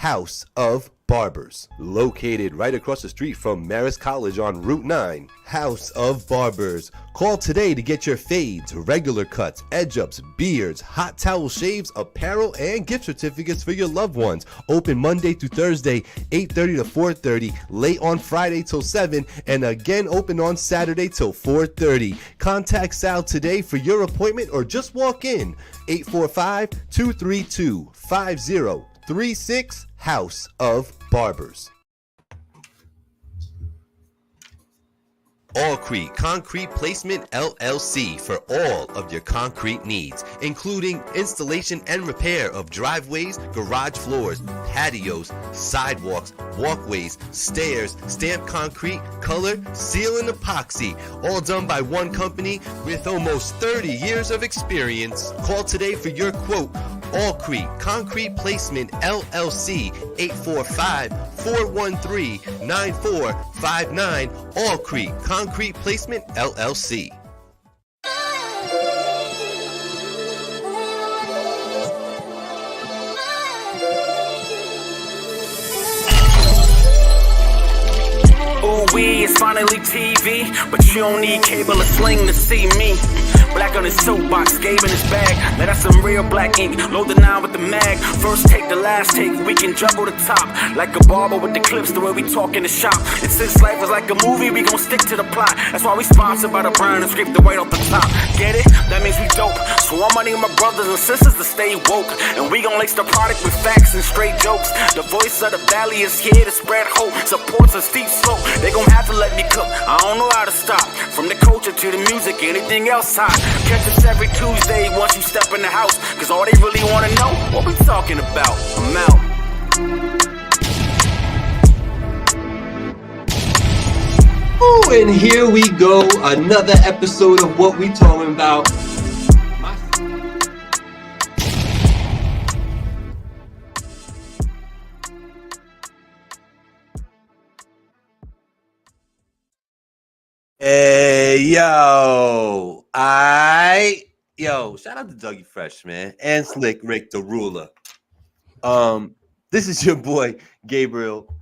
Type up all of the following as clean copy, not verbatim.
House of Barbers. Located right across the street from Marist College on Route 9. House of Barbers. Call today to get your fades, regular cuts, edge-ups, beards, hot towel shaves, apparel, and gift certificates for your loved ones. Open Monday through Thursday, 8:30 to 4:30, late on Friday till 7, and again open on Saturday till 4:30. Contact Sal today for your appointment or just walk in. 845-232-5036, House of Barbers. Allcrete Concrete Placement LLC for all of your concrete needs, including installation and repair of driveways, garage floors, patios, sidewalks, walkways, stairs, stamped concrete, color, seal, and epoxy. All done by one company with almost 30 years of experience. Call today for your quote. Allcrete Concrete Placement LLC, 845-413-9459. Allcrete Concrete Placement LLC. It's finally TV, but you don't need cable or sling to see me. Black on his soapbox, Gabe in his bag. Now that's some real black ink. Load the 9 with the mag. First take, the last take. We can juggle the top. Like a barber with the clips, the way we talk in the shop. And since life is like a movie, we gon' stick to the plot. That's why we sponsored by the brand and scrape the white off the top. Get it? That means we dope. So I'm money my brothers and sisters to stay woke. And we gon' lace the product with facts and straight jokes. The voice of the valley is here to spread hope. Supports a steep slope. They gon' have to let me cook. I don't know how to stop. From the culture to the music, anything else hot. Catch us every Tuesday once you step in the house. Cause all they really wanna know, what we talking about. I'm out. Oh, and here we go. Another episode of What We Talking About. Hey, yo, shout out to Dougie Fresh, man, and Slick Rick the Ruler. This is your boy, Gabriel.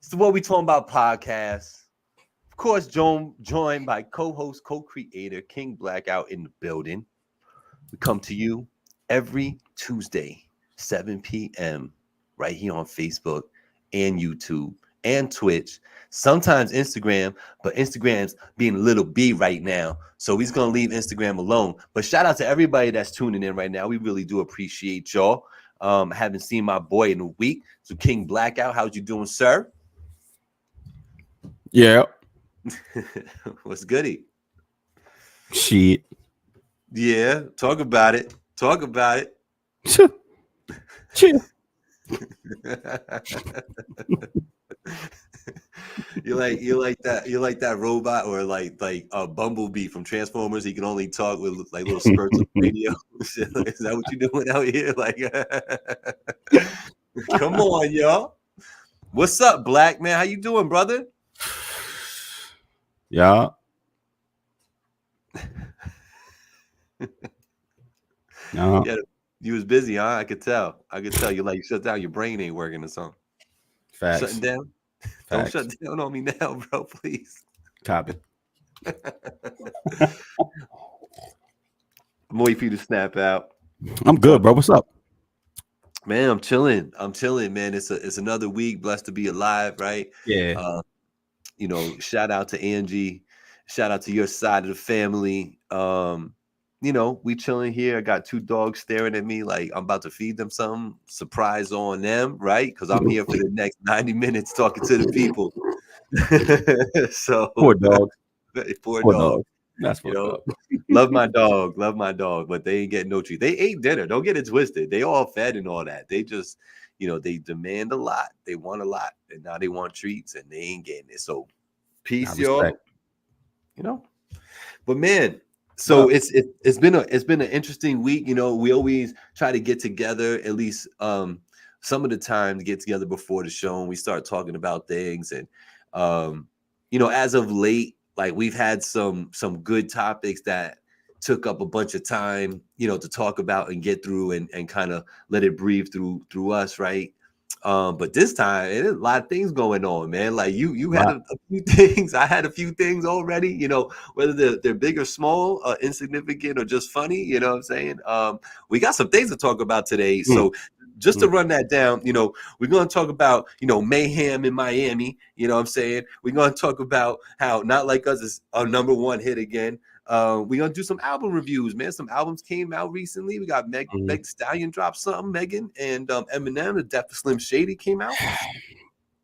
It's the What We Talking About podcast. Of course, joined by co-host, co-creator, King Blackout in the building. We come to you every Tuesday, 7 p.m., right here on Facebook and YouTube and Twitch. Sometimes Instagram, but Instagram's being a little B right now. So he's going to leave Instagram alone. But shout out to everybody that's tuning in right now. We really do appreciate y'all. Haven't seen my boy in a week. So King Blackout, how's you doing, sir? Yeah. What's goody? Shit. Yeah, talk about it. Talk about it. Chill. You like that robot or like a Bumblebee from Transformers. He can only talk with like little spurts of radio. Is that what you doing out here? Like, come on, y'all. What's up, Black man? How you doing, brother? Yeah. No. Yeah, you was busy, huh? I could tell. You like shut down. Your brain ain't working or something. Facts. Shutting down. Facts. Don't shut down on me now, bro. Please. Copy. I'm waiting for you to snap out. I'm good, bro. What's up? Man, I'm chilling, man. It's another week. Blessed to be alive, right? Yeah. Shout out to Angie. Shout out to your side of the family. We chilling here. I got 2 dogs staring at me like I'm about to feed them something. Surprise on them, right? Because I'm here for the next 90 minutes talking to the people. So Poor dog. Poor dog. That's what love my dog, but they ain't getting no treat. They ate dinner. Don't get it twisted. They all fed and all that. They just, they demand a lot. They want a lot, and now they want treats, and they ain't getting it. So peace, y'all. But man. So it's been an interesting week. We always try to get together at least some of the time to get together before the show, and we start talking about things. And as of late, like we've had some good topics that took up a bunch of time, to talk about and get through and kind of let it breathe through us, right? But this time, it is a lot of things going on, man. Like you had Lot. a few things. I had a few things already. You know, whether they're big or small, insignificant or just funny. You know what I'm saying? We got some things to talk about today. So just to run that down, you know, we're going to talk about, you know, mayhem in Miami. You know what I'm saying? We're going to talk about how Not Like Us is a #1 hit again. We're going to do some album reviews, man. Some albums came out recently. We got Meg Thee Stallion dropped something, Megan, and Eminem, The Death of Slim Shady came out.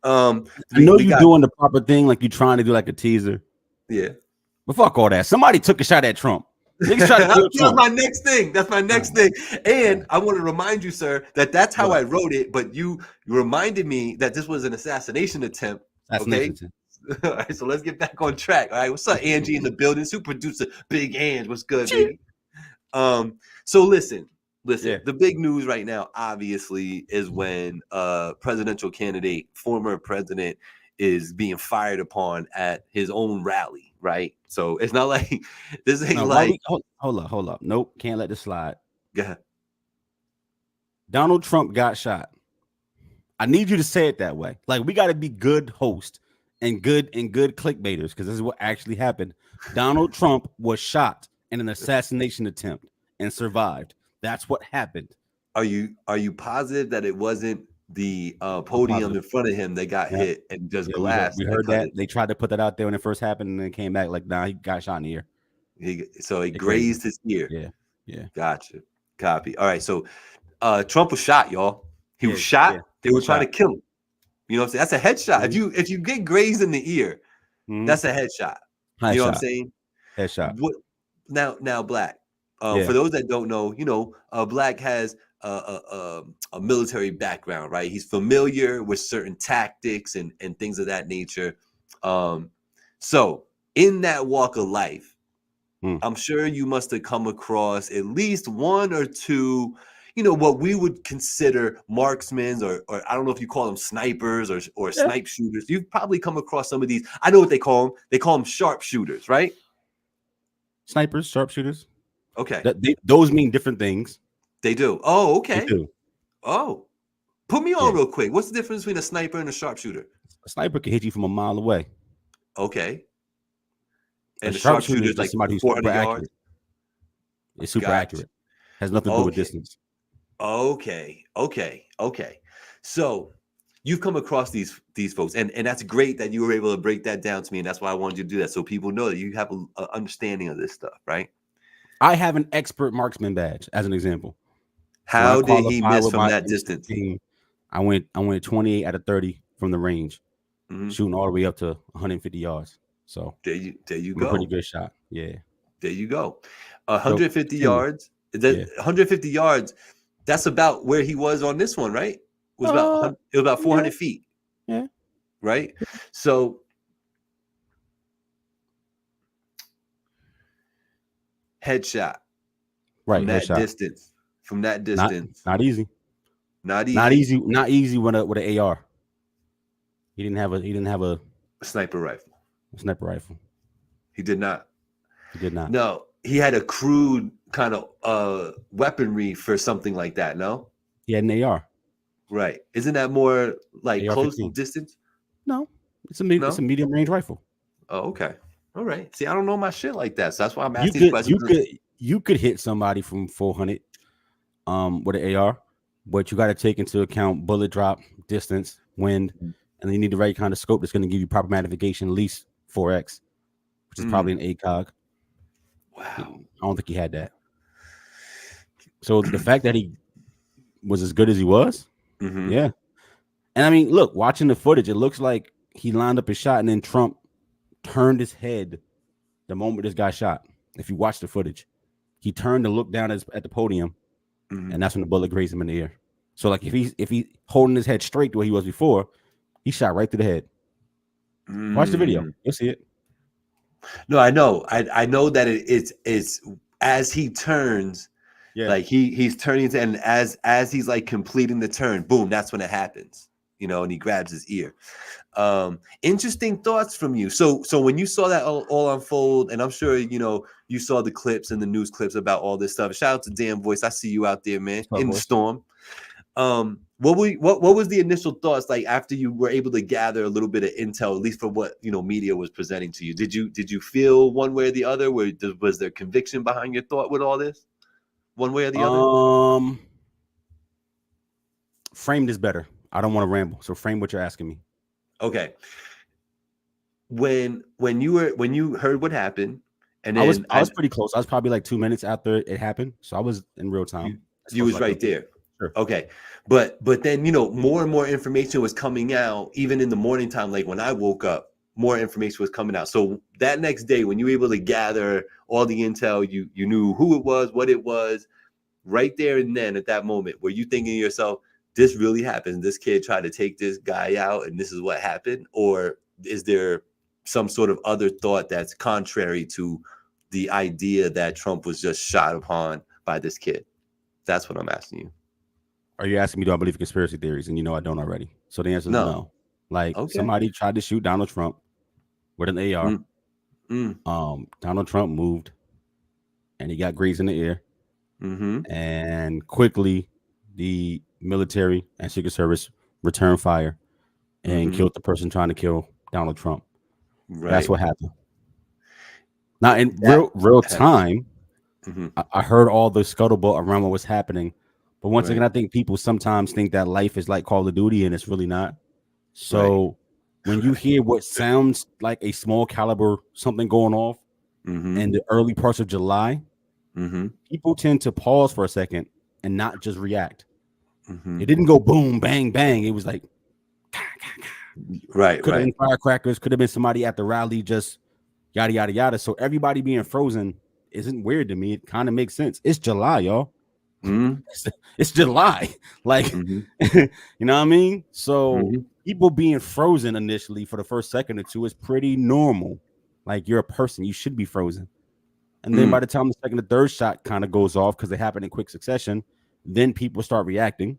I know you doing the proper thing, like you trying to do like a teaser. Yeah. But fuck all that. Somebody took a shot at Trump. That's my next thing. That's my next thing. And I want to remind you, sir, that's how I wrote it. But you reminded me that this was an assassination attempt. Okay. All right, so let's get back on track. All right, what's up, Angie in the building? Super producer Big Ange, what's good, baby? So listen. The big news right now, obviously, is when presidential candidate, former president, is being fired upon at his own rally, right? So it's not like this ain't hold up. Nope, can't let this slide. Go ahead. Donald Trump got shot. I need you to say it that way. Like, we got to be good hosts and good clickbaiters, because this is what actually happened. Donald Trump was shot in an assassination attempt and survived. That's what happened. Are you positive that it wasn't the podium in front of him that got hit and just glass? We heard that. They tried to put that out there when it first happened, and then it came back like, nah, he got shot in the ear. So it grazed his ear. Yeah. Gotcha. Copy. All right. So Trump was shot, y'all. He was shot. They were trying to kill him. You know what I'm saying? That's a headshot. If you get grazed in the ear, that's a headshot. You know what I'm saying? Headshot. Now, Black. For those that don't know, you know, Black has a military background, right? He's familiar with certain tactics and things of that nature. So in that walk of life, I'm sure you must have come across at least one or two, you know, what we would consider marksmen, or I don't know if you call them snipers or snipe shooters. You've probably come across some of these. I know what they call them. They call them sharpshooters, right? Snipers, sharpshooters. Okay. Those mean different things. They do. Oh, okay. They do. Oh, put me on real quick. What's the difference between a sniper and a sharpshooter? A sniper can hit you from a mile away. Okay. And a sharpshooter is like somebody who's super accurate. It's super accurate. Has nothing to do with distance. Okay. So you've come across these folks, and that's great that you were able to break that down to me, and that's why I wanted you to do that, so people know that you have an understanding of this stuff, right? I have an expert marksman badge, as an example. How did he miss from that distance? I went 28 out of 30 from the range, shooting all the way up to 150 yards. So there you go. Pretty good shot. Yeah. There you go. 150 yards. 150 yards. That's about where he was on this one, right? It was about 400 feet. Yeah. Right. So headshot. Right. From that distance. Not easy. Not easy with an AR. He didn't have a sniper rifle. He did not. No, he had a crude kind of weaponry for something like that. No, he had an AR. Right. Isn't that more like close distance? No, it's a medium range rifle. Oh, okay. All right. See, I don't know my shit like that, so that's why I'm asking these questions. You could hit somebody from 400 with an AR, but you got to take into account bullet drop, distance, wind, and then you need the right kind of scope that's going to give you proper magnification, at least 4x, which is probably an ACOG. Wow. I don't think he had that. So the fact that he was as good as he was, yeah. And I mean, look, watching the footage, it looks like he lined up his shot, and then Trump turned his head the moment this guy shot. If you watch the footage, he turned to look down at the podium, and that's when the bullet grazed him in the ear. So, like, if he's holding his head straight the way he was before, he shot right through the head. Watch the video, you'll see it. No, I know. I know that it's as he turns, like he's turning, and as he's like completing the turn, boom, that's when it happens. You know, and he grabs his ear. Interesting thoughts from you. So when you saw that all unfold, and I'm sure you know you saw the clips and the news clips about all this stuff. Shout out to Damn Voice. I see you out there, man, in the storm. What was the initial thoughts like after you were able to gather a little bit of intel, at least for what media was presenting to you? Did you feel one way or the other? Was there conviction behind your thought with all this, one way or the other? Framed is better. I don't want to ramble, so frame what you're asking me. Okay. When you heard what happened, and then I was pretty close. I was probably like 2 minutes after it happened, so I was in real time. You was right there. Sure. Okay. But then more and more information was coming out, even in the morning time. Like when I woke up, more information was coming out. So that next day, when you were able to gather all the intel, you knew who it was, what it was, right there and then at that moment, were you thinking to yourself, this really happened? This kid tried to take this guy out, and this is what happened? Or is there some sort of other thought that's contrary to the idea that Trump was just shot upon by this kid? That's what I'm asking you. Are you asking me, do I believe in conspiracy theories? And I don't already. So the answer is no. Like, somebody tried to shoot Donald Trump with an AR. Donald Trump moved, and he got grease in the air. And quickly, the military and Secret Service returned fire and killed the person trying to kill Donald Trump. Right. That's what happened. Now, in real time, I heard all the scuttlebutt around what was happening. But once again, I think people sometimes think that life is like Call of Duty, and it's really not. So when you hear what sounds like a small caliber something going off in the early parts of July, people tend to pause for a second and not just react. It didn't go boom, bang, bang. It was like, could have been firecrackers, could have been somebody at the rally, just yada, yada, yada. So everybody being frozen isn't weird to me. It kind of makes sense. It's July, y'all. It's July. Like, you know what I mean? So people being frozen initially for the first second or two is pretty normal. Like, you're a person, you should be frozen. And then by the time the second or third shot kind of goes off, because they happen in quick succession, then people start reacting.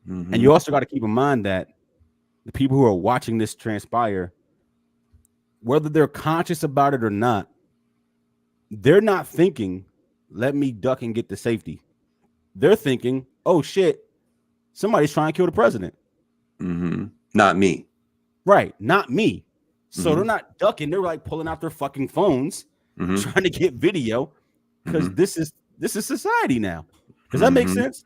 And you also got to keep in mind that the people who are watching this transpire, whether they're conscious about it or not, they're not thinking, let me duck and get to safety. They're thinking, oh shit, somebody's trying to kill the president. Not me. Right, not me. So they're not ducking. They're like pulling out their fucking phones, trying to get video, because this is society now. Does that make sense?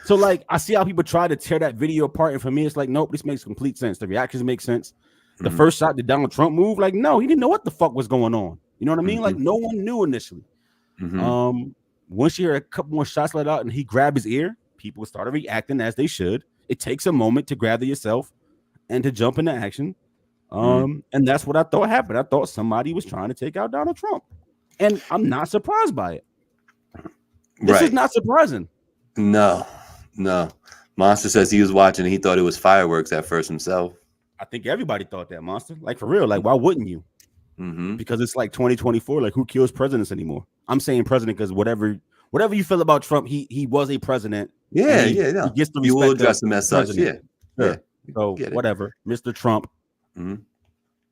So like, I see how people try to tear that video apart, and for me, it's like, nope, this makes complete sense. The reactions make sense. The first shot, did Donald Trump move? Like, no, he didn't know what the fuck was going on. You know what I mean? Like, no one knew initially. Once you hear a couple more shots let out and he grabbed his ear, people started reacting as they should. It takes a moment to gather yourself and to jump into action. And that's what I thought happened. I thought somebody was trying to take out Donald Trump. And I'm not surprised by it. This is not surprising. No. Monster says he was watching and he thought it was fireworks at first himself. I think everybody thought that, Monster. Like, for real. Like, why wouldn't you? Because it's like 2024. Like, who kills presidents anymore? I'm saying president because whatever you feel about Trump, he was a president. He gets the respect. You will address him as such. So whatever, Mr. Trump.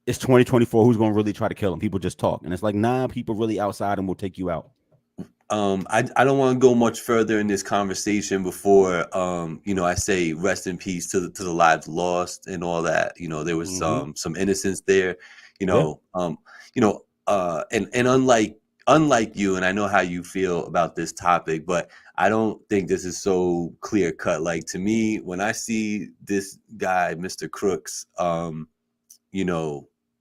It's 2024. Who's going to really try to kill him? People just talk, and it's like, nah, people really outside and will take you out. I don't want to go much further in this conversation before I say rest in peace to the lives lost and all that. There was some innocence there. And unlike you, and I know how you feel about this topic, but I don't think this is so clear cut. Like, to me, when I see this guy, Mr. Crooks,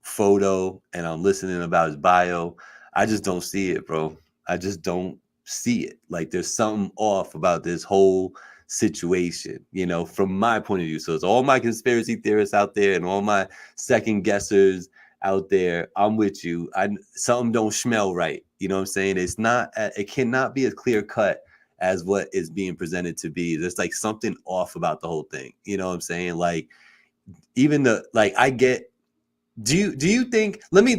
photo, and I'm listening about his bio, I just don't see it, bro. I just don't see it. Like, there's something off about this whole situation, from my point of view. So it's all my conspiracy theorists out there and all my second guessers out there. I'm with you. Something don't smell right. You know what I'm saying? It cannot be as clear cut as what is being presented to be. There's like something off about the whole thing. You know what I'm saying? Like, even I get, do you think, let me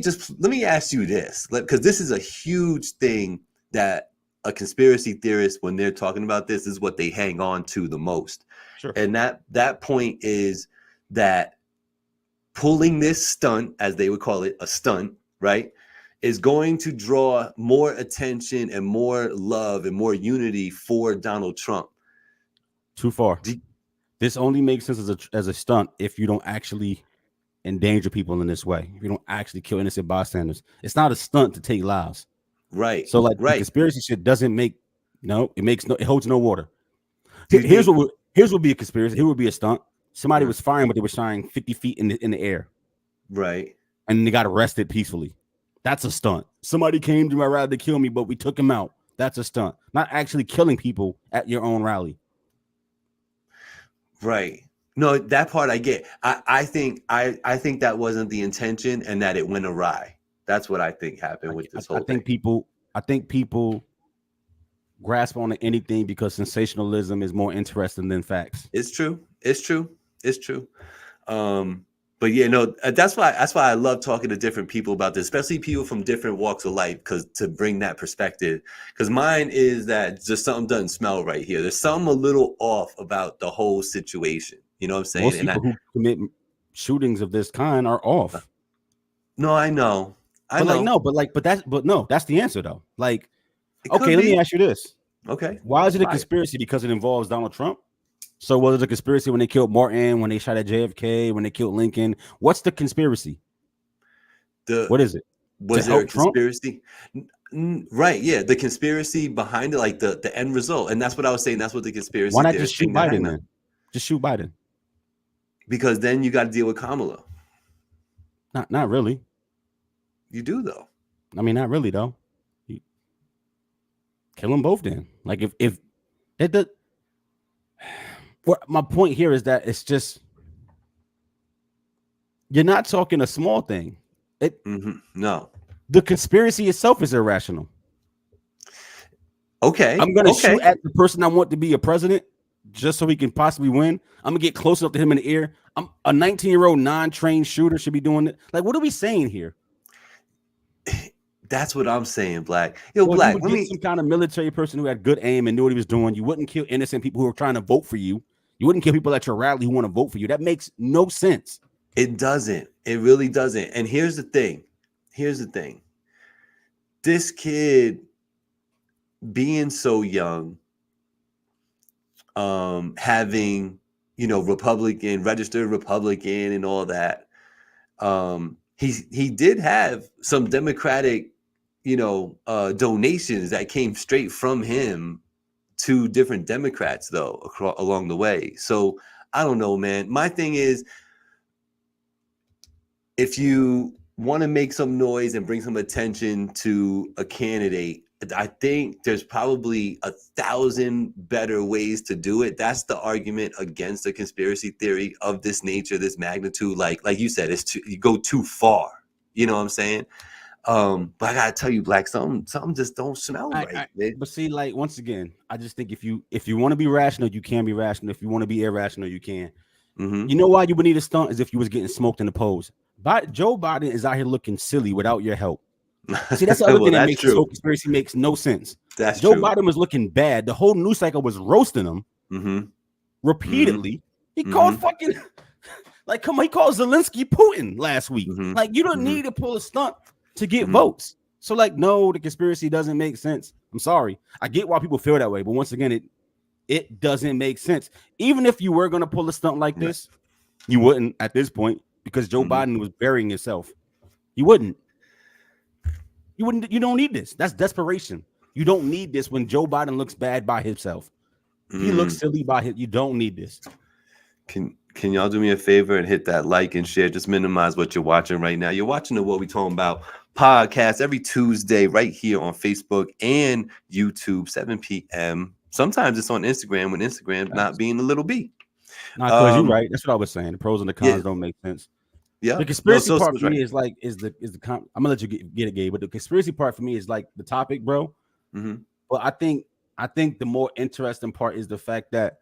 ask you this, because this is a huge thing that a conspiracy theorist, when they're talking about this, is what they hang on to the most. Sure. And that point is that pulling this stunt, as they would call it, a stunt, right, is going to draw more attention and more love and more unity for Donald Trump. Too far. This only makes sense as a stunt if you don't actually endanger people in this way. If you don't actually kill innocent bystanders, it's not a stunt to take lives. Right. So like the Right. conspiracy shit doesn't make it holds no water. Do you Here's think- what would be a conspiracy. Here would be a stunt. Somebody Mm. was firing, but they were firing 50 feet in the air. Right. And they got arrested peacefully. That's a stunt. Somebody came to my rally to kill me, but we took him out. That's a stunt. Not actually killing people at your own rally. Right. No, that part I get. I think that wasn't the intention and that it went awry. That's what I think happened with this whole thing. I think people grasp onto anything because sensationalism is more interesting than facts. It's true. But yeah, no, that's why I love talking to different people about this, especially people from different walks of life, because to bring that perspective. Because mine is that just something doesn't smell right here. There's something a little off about the whole situation. You know what I'm saying? Most people who commit shootings of this kind are off. No, I know. But that's the answer though. Like, okay, let me ask you this. Okay. Why is it a conspiracy? Because it involves Donald Trump? So was it a conspiracy when they killed Martin, when they shot at JFK, when they killed Lincoln? What's the conspiracy? What is it? Was there a conspiracy? Right, yeah, the conspiracy behind it, like the end result. And that's what I was saying. That's what the conspiracy. Why not just shoot Biden then? Just shoot Biden. Because then you got to deal with Kamala. Not really. You do though. I mean, not really though. Kill them both then. Like if it the my point here is that it's just you're not talking a small thing. No. The conspiracy itself is irrational. Okay. I'm gonna shoot at the person I want to be a president just so he can possibly win. I'm gonna get close enough to him in the ear. I'm a 19-year-old non-trained shooter should be doing it. Like, what are we saying here? That's what I'm saying, Black. Black. You would get some kind of military person who had good aim and knew what he was doing. You wouldn't kill innocent people who are trying to vote for you. You wouldn't kill people at your rally who want to vote for you. That makes no sense. It doesn't. It really doesn't. And here's the thing. This kid being so young, having, registered Republican and all that. He did have some Democratic, donations that came straight from him to different Democrats though, along the way. So I don't know, man. My thing is, if you want to make some noise and bring some attention to a candidate, I think there's probably 1,000 better ways to do it. That's the argument against a conspiracy theory of this nature, this magnitude. Like you said, you go too far. You know what I'm saying? But I gotta tell you, Black, something just don't smell right. But see, like once again, I just think if you want to be rational, you can be rational. If you want to be irrational, you can. You know why you would need a stunt is if you was getting smoked in the polls. But Joe Biden is out here looking silly without your help. See, that's the other thing that makes this whole conspiracy makes no sense. That's Joe true. Biden was looking bad. The whole news cycle was roasting him repeatedly. He called fucking he called Zelensky Putin last week. Like, you don't need to pull a stunt to get votes. So, no, the conspiracy doesn't make sense. I'm sorry. I get why people feel that way, but once again, it doesn't make sense. Even if you were gonna pull a stunt like this, you wouldn't at this point because Joe Biden was burying himself. You wouldn't. You don't need this. That's desperation. You don't need this when Joe Biden looks bad by himself. He looks silly by him. You don't need this. Can y'all do me a favor and hit that like and share? Just minimize what you're watching right now. You're watching the What We Talking About podcast every Tuesday right here on Facebook and YouTube, 7 p.m. Sometimes it's on Instagram when Instagram not being a little B. Nah, because you're right. That's what I was saying. The pros and the cons don't make sense. Yeah. The conspiracy part for me is I'm gonna let you get it, Gabe. But the conspiracy part for me is like the topic, bro. But I think the more interesting part is the fact that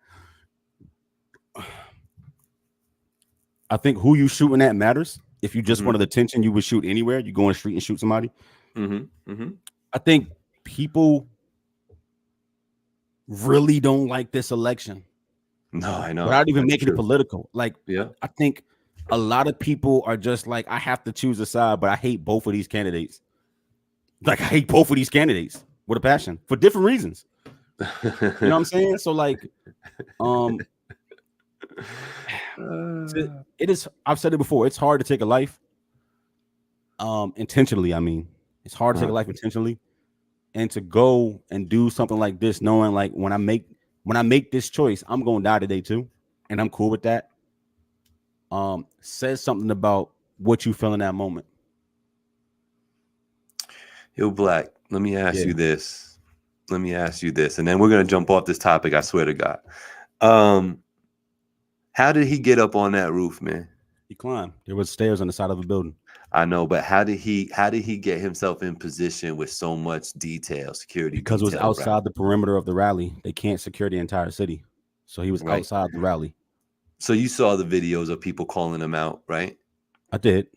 I think who you shooting at matters. If you just wanted attention, you would shoot anywhere. You go on the street and shoot somebody. I think people really don't like this election. No, I know. Without even making it political. I think a lot of people are just like, I have to choose a side, but I hate both of these candidates. Like, I hate both of these candidates with a passion for different reasons. You know what I'm saying? So, Um, it is. I've said it before. It's hard to take a life. Intentionally. I mean, it's hard to take a life intentionally, and to go and do something like this, knowing like when I make this choice, I'm gonna die today too, and I'm cool with that. Says something about what you feel in that moment. Yo, Black, let me ask Yeah. you this. Let me ask you this, and then we're gonna jump off this topic. I swear to God. How did he get up on that roof, man? He climbed. There was stairs on the side of a building. I know, but how did he get himself in position with so much detail, security Because it was detail? outside the perimeter of the rally. They can't secure the entire city, so he was outside the rally. So you saw the videos of people calling him out, right? I did.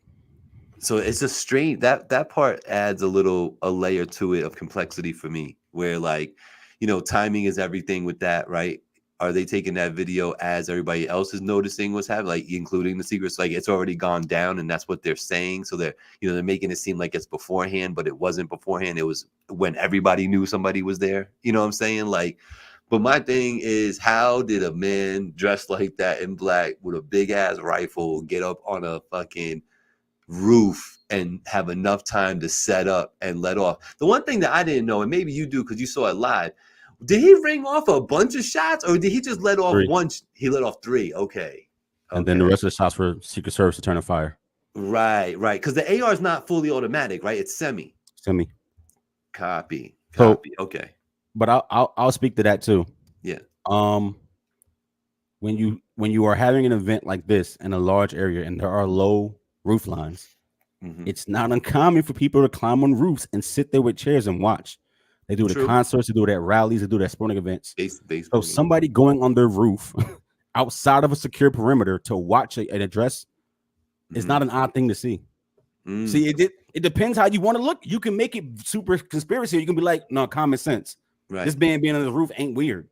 So it's a strange that part adds a layer to it of complexity for me, where like, timing is everything with that, right? Are they taking that video as everybody else is noticing what's happening, like including the secrets? Like it's already gone down, and that's what they're saying. So they're making it seem like it's beforehand, but it wasn't beforehand. It was when everybody knew somebody was there. You know what I'm saying? Like, but my thing is, how did a man dressed like that in black with a big ass rifle get up on a fucking roof and have enough time to set up and let off? The one thing that I didn't know, and maybe you do because you saw it live, did he ring off a bunch of shots, or did he just let off 3? He let off 3. Okay. And then the rest of the shots were Secret Service to turn a fire. Right. Because the AR is not fully automatic, right? It's semi. Copy. Okay. But I'll speak to that too. Yeah. When you are having an event like this in a large area and there are low roof lines, it's not uncommon for people to climb on roofs and sit there with chairs and watch. They do it at concerts, they do it at rallies, they do it at sporting events. So somebody going on their roof outside of a secure perimeter to watch an address is not an odd thing to see. See, it depends how you want to look. You can make it super conspiracy. You can be like, no, common sense. Right. This man being on the roof ain't weird.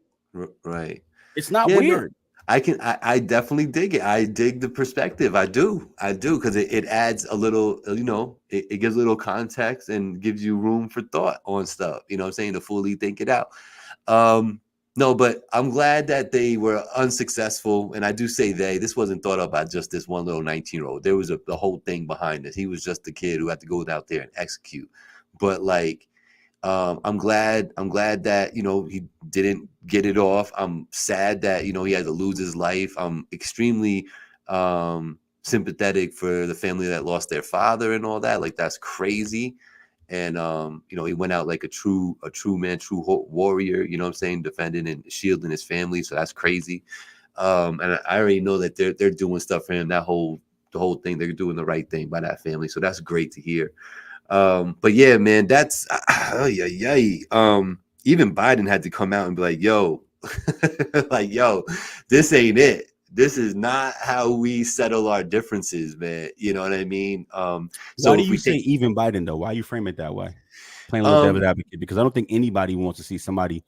Right. It's not weird. No, I definitely dig it. I dig the perspective. I do because it adds a little, it gives a little context and gives you room for thought on stuff. You know what I'm saying? To fully think it out. No, but I'm glad that they were unsuccessful. And I do say this wasn't thought up by just this one little 19-year-old. There was the whole thing behind this. He was just the kid who had to go out there and execute. But like, I'm glad that, he didn't get it off. I'm sad that, he had to lose his life. I'm extremely sympathetic for the family that lost their father and all that. Like, that's crazy. And, he went out like a true man, true warrior, you know what I'm saying, defending and shielding his family. So that's crazy. And I already know that they're doing stuff for him. The whole thing, they're doing the right thing by that family. So that's great to hear. But yeah, man, that's even Biden had to come out and be like, yo, this ain't it. This is not how we settle our differences, man. You know what I mean? So why do you say even Biden though? Why you frame it that way? Playing a little devil's advocate, because I don't think anybody wants to see somebody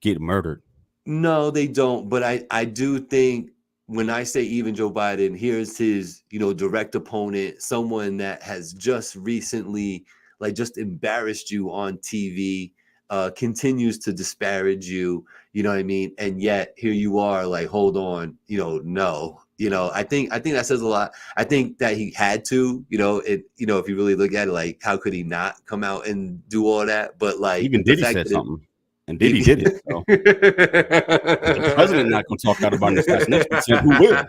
get murdered. No, they don't. But I do think when I say even Joe Biden, here's his, direct opponent, someone that has just recently, just embarrassed you on TV, continues to disparage you, you know what I mean? And yet here you are, like, hold on, no. I think that says a lot. I think that he had to, if you really look at it, like, how could he not come out and do all that? But like, even Diddy said something. And Diddy did it. So. The president not going to talk out about an assassination. Who will?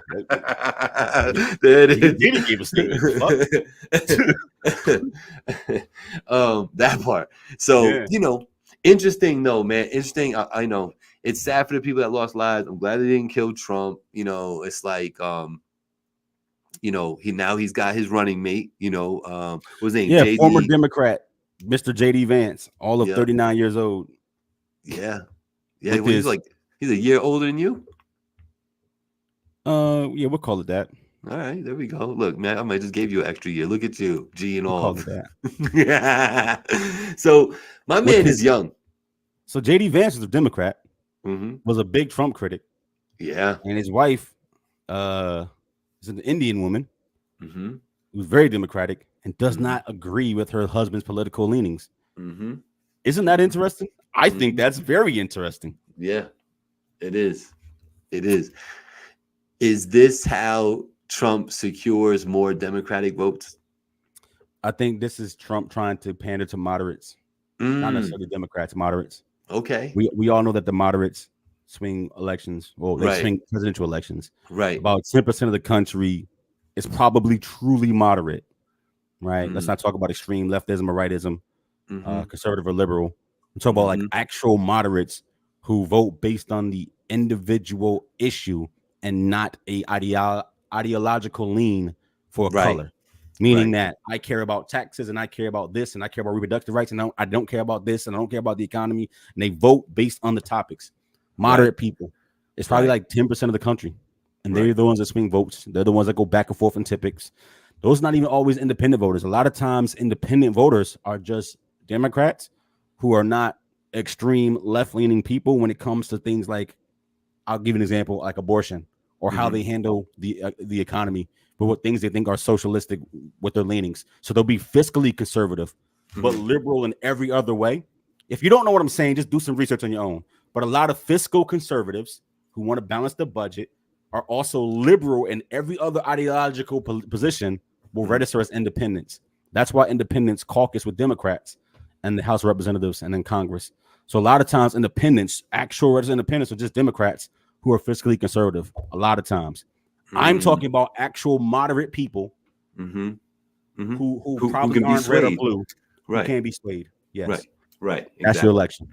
Diddy gave a statement. That part. So, interesting though, man. Interesting. I know it's sad for the people that lost lives. I'm glad they didn't kill Trump. It's like, he's got his running mate. What was his name? Yeah, former Democrat, Mr. J.D. Vance, all of 39 years old. Yeah. He's a year older than you. Yeah, we'll call it that. All right, there we go. Look, man, I might just gave you an extra year. Look at you, G and all. Call it that. Yeah. So my man is young. So J.D. Vance is a Democrat. Was a big Trump critic. Yeah. And his wife is an Indian woman who's very Democratic and does not agree with her husband's political leanings. Isn't that interesting? I think that's very interesting. Yeah, it is. It is. Is this how Trump secures more Democratic votes? I think this is Trump trying to pander to moderates, not Mm, necessarily Democrats, moderates. okay. We all know that the moderates swing elections, well, they Right. swing presidential elections. Right. About 10% of the country is probably truly moderate, right? Let's Mm, not talk about extreme leftism or rightism, mm-hmm. conservative or liberal. I'm talking about like Mm-hmm. actual moderates who vote based on the individual issue and not a ideological lean for a Right. color. Meaning Right. that I care about taxes and I care about this and I care about reproductive rights and I don't care about this and I don't care about the economy. And they vote based on the topics. Right. Moderate people. It's probably Right. like 10% of the country. And they're Right. the ones that swing votes. They're the ones that go back and forth in typics. Those not even always independent voters. A lot of times independent voters are just Democrats who are not extreme left-leaning people when it comes to things like, I'll give you an example, like abortion or how Mm-hmm. they handle the economy, but what things they think are socialistic with their leanings. So they'll be fiscally conservative, but Mm-hmm. liberal in every other way. If you don't know what I'm saying, just do some research on your own. But a lot of fiscal conservatives who want to balance the budget are also liberal in every other ideological position will Mm-hmm. register as independents. That's why independents caucus with Democrats and the House of Representatives and then Congress. So a lot of times independents, actual registered independents, are just Democrats who are fiscally conservative. A lot of times. I'm talking about actual moderate people Mm-hmm. Mm-hmm. who Who probably can be aren't red or swayed? blue, who Right. can't be swayed. Right. Yes. Right. That's your Exactly. election.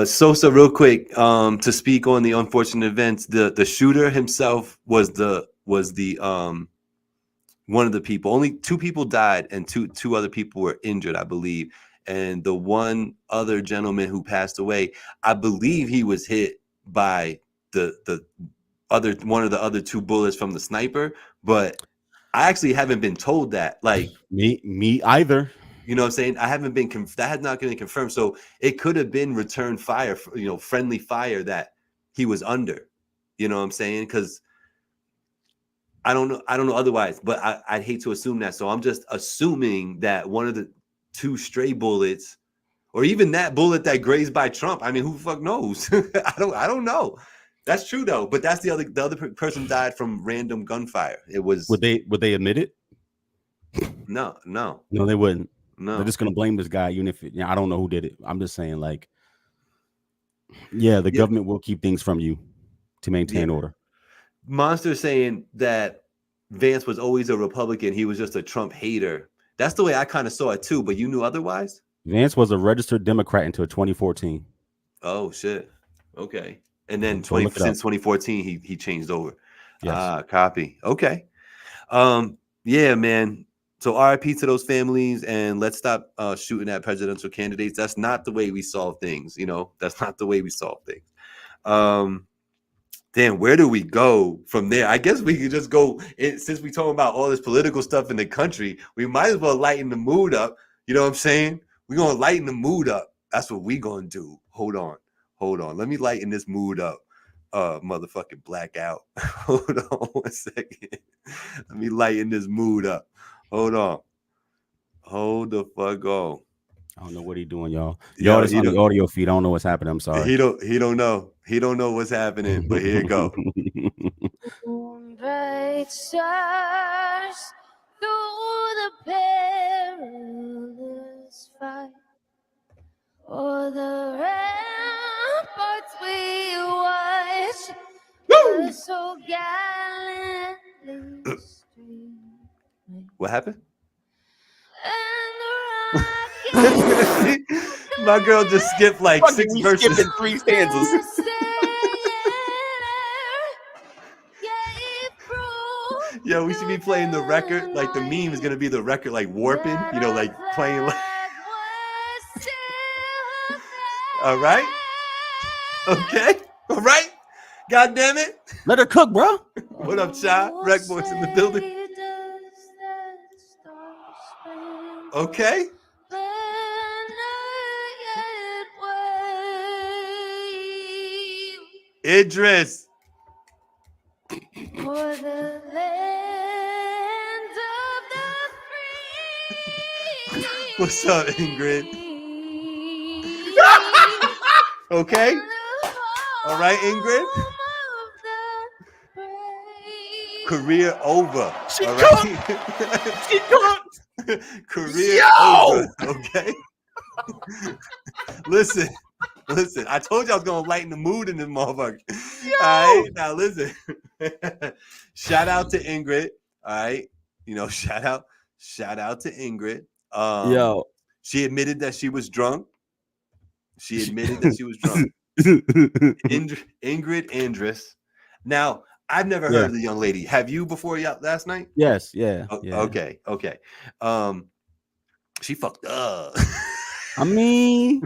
Sosa, real quick, to speak on the unfortunate events, the shooter himself was the one of the people. Only two people died, and two other people were injured, I believe. And the one other gentleman who passed away, I believe he was hit by the other one of the other two bullets from the sniper. But I actually haven't been told that. Like, Me either. you know what I'm saying? I haven't been that has not been confirmed. So it could have been return fire, friendly fire that he was under. You know what I'm saying? Because I don't know otherwise, but I'd hate to assume that. So I'm just assuming that one of the two stray bullets, or even that bullet that grazed by Trump. I mean, who the fuck knows? I don't know. That's true though. But that's the other person died from random gunfire. It was Would they admit it? no. No, they wouldn't. They're No. just gonna blame this guy, even if I don't know who did it. I'm just saying, like, yeah, the Yeah. government will keep things from you to maintain order. Monster saying that Vance was always a Republican. He was just a Trump hater. That's the way I kind of saw it too. But you knew otherwise? Vance was a registered Democrat until 2014. Oh shit. Okay. And then Go look it up. since 2014, he changed over. Yes. Copy. Okay. Yeah, man. So RIP to those families, and let's stop shooting at presidential candidates. That's not the way we solve things. That's not the way we solve things. Damn, where do we go from there? I guess we could just go since we talking about all this political stuff in the country. We might as well lighten the mood up. You know what I'm saying? We're gonna lighten the mood up. That's what we gonna do. Hold on. Let me lighten this mood up. Motherfucking blackout. Hold on 1 second. Let me lighten this mood up. Hold on. Hold the fuck on. I don't know what he's doing, y'all. Yo, Y'all that's on the audio feed. I don't know what's happening. I'm sorry. He don't know. He don't know what's happening. But here you go. Bright stars through the perilous fight, o'er the ramparts we watch, were so gallantly streaming. What happened? And the My girl just skipped like 6 verses. Skipping 3 stanzas. Yo, we should be playing the record. Like the meme is gonna be the record, like warping. Like playing. Like... All right. Okay. All right. God damn it. Let her cook, bro. What up, Shy? Rec Boys in the building. Okay. Idris. For the land of the free. What's up, Ingrid? Okay. All right, Ingrid. career over. She all cooked. right? She cooked. Career Yo! over. Okay. Listen. I told you I was gonna lighten the mood in this motherfucker. All right, now listen. Shout out to Ingrid. All right, shout out to Ingrid. Yo. She admitted that she was drunk. Ingrid Andress. Now, I've never heard of the young lady. Have you before last night? Yes, yeah. Okay. She fucked up. I mean,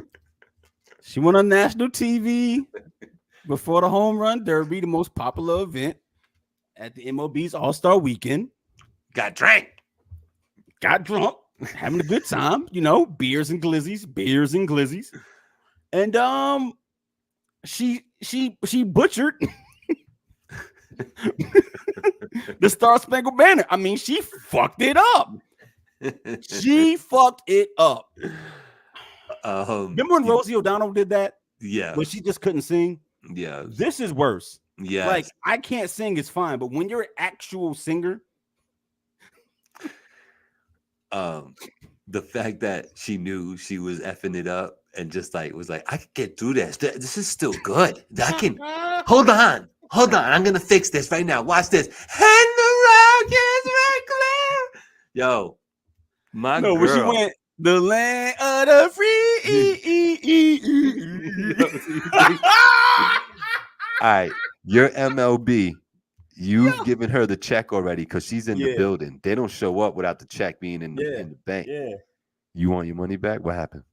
she went on national TV before the home run derby, the most popular event at the MLB's All-Star Weekend. Got drunk, having a good time, beers and glizzies. And she butchered the Star Spangled Banner. I mean, she fucked it up. Remember when Rosie O'Donnell did that? Yeah. But she just couldn't sing? Yeah. This is worse. Yeah. Like, I can't sing is fine, but when you're an actual singer. The fact that she knew she was effing it up and just was like, I can get through this. This is still good. I can hold on. I'm gonna fix this right now. Watch this. And the rock is right clear. Yo, my girl. When she went, the land of the free. All right, your MLB. You've given her the check already because she's in the building. They don't show up without the check being in the bank. Yeah. You want your money back? What happened?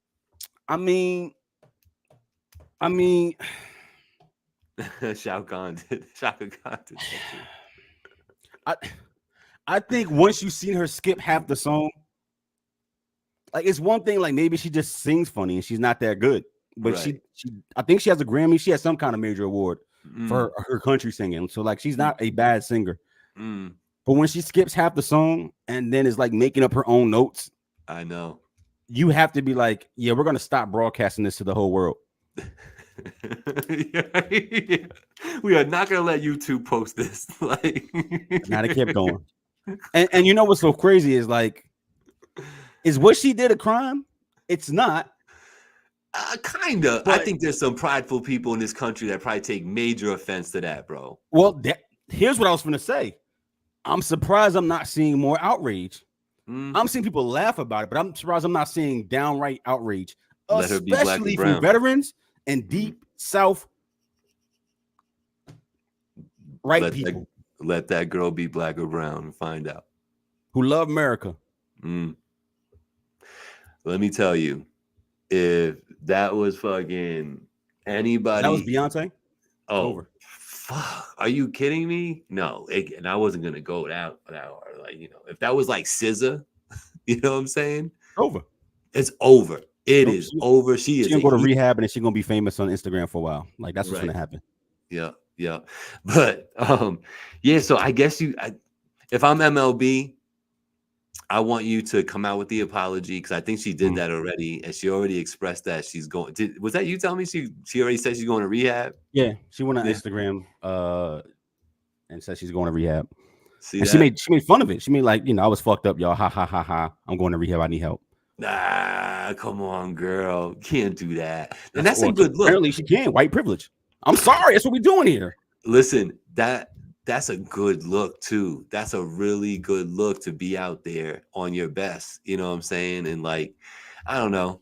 I mean, Shao Kahn did. I think once you've seen her skip half the song, like it's one thing, like maybe she just sings funny and she's not that good. But she I think she has a Grammy. She has some kind of major award for her country singing. So like she's not a bad singer. But when she skips half the song and then is like making up her own notes, I know. You have to be like, yeah, we're gonna stop broadcasting this to the whole world. We are not gonna let YouTube post this. Now they kept going. And you know what's so crazy is is what she did a crime? It's not. Kinda. I think there's some prideful people in this country that probably take major offense to that, bro. Well, here's what I was gonna say. I'm surprised I'm not seeing more outrage. I'm seeing people laugh about it, but I'm surprised I'm not seeing downright outrage, especially from veterans and deep South people. Let that girl be black or brown and find out. Who love America. Let me tell you, if that was fucking anybody. That was Beyonce? Over. Fuck. Are you kidding me? No. And I wasn't going to go that if that was like SZA, you know what I'm saying? Over. It's over. It is over. She's going to go to rehab and then she's going to be famous on Instagram for a while. Like that's what's going to happen. Yeah. But so I guess if I'm MLB, I want you to come out with the apology because I think she did that already, and she already expressed that she's going. Was that you telling me she already said she's going to rehab? Yeah, she went on Instagram and said she's going to rehab. See, she made fun of it. She made I was fucked up, y'all. Ha ha ha ha. I'm going to rehab. I need help. Nah, come on, girl. Can't do that. And that's a good look. Apparently, she can. White privilege. I'm sorry. That's what we're doing here. Listen, that's a good look too. That's a really good look to be out there on your best. You know what I'm saying? And I don't know.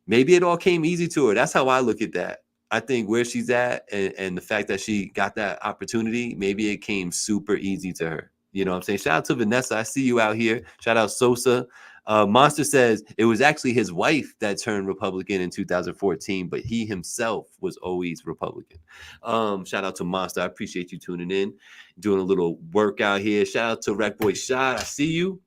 Maybe it all came easy to her. That's how I look at that. I think where she's at and the fact that she got that opportunity, maybe it came super easy to her. You know what I'm saying? Shout out to Vanessa. I see you out here. Shout out Sosa. Monster says it was actually his wife that turned Republican in 2014, but he himself was always Republican. Shout out to Monster. I appreciate you tuning in, doing a little workout here. Shout out to Rec Boy Shot. I see you.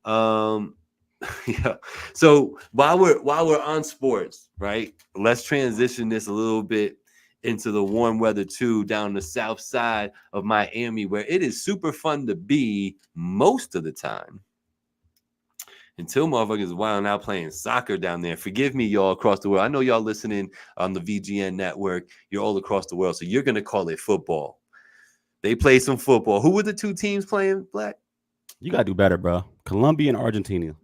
Yeah. So while we're on sports, right? Let's transition this a little bit into the warm weather too, down the south side of Miami, where it is super fun to be most of the time. Until motherfuckers wilding out playing soccer down there. Forgive me, y'all across the world. I know y'all listening on the VGN network. You're all across the world, so you're going to call it football. They play some football. Who were the two teams playing, Black? You gotta do better, bro. Colombia and Argentina.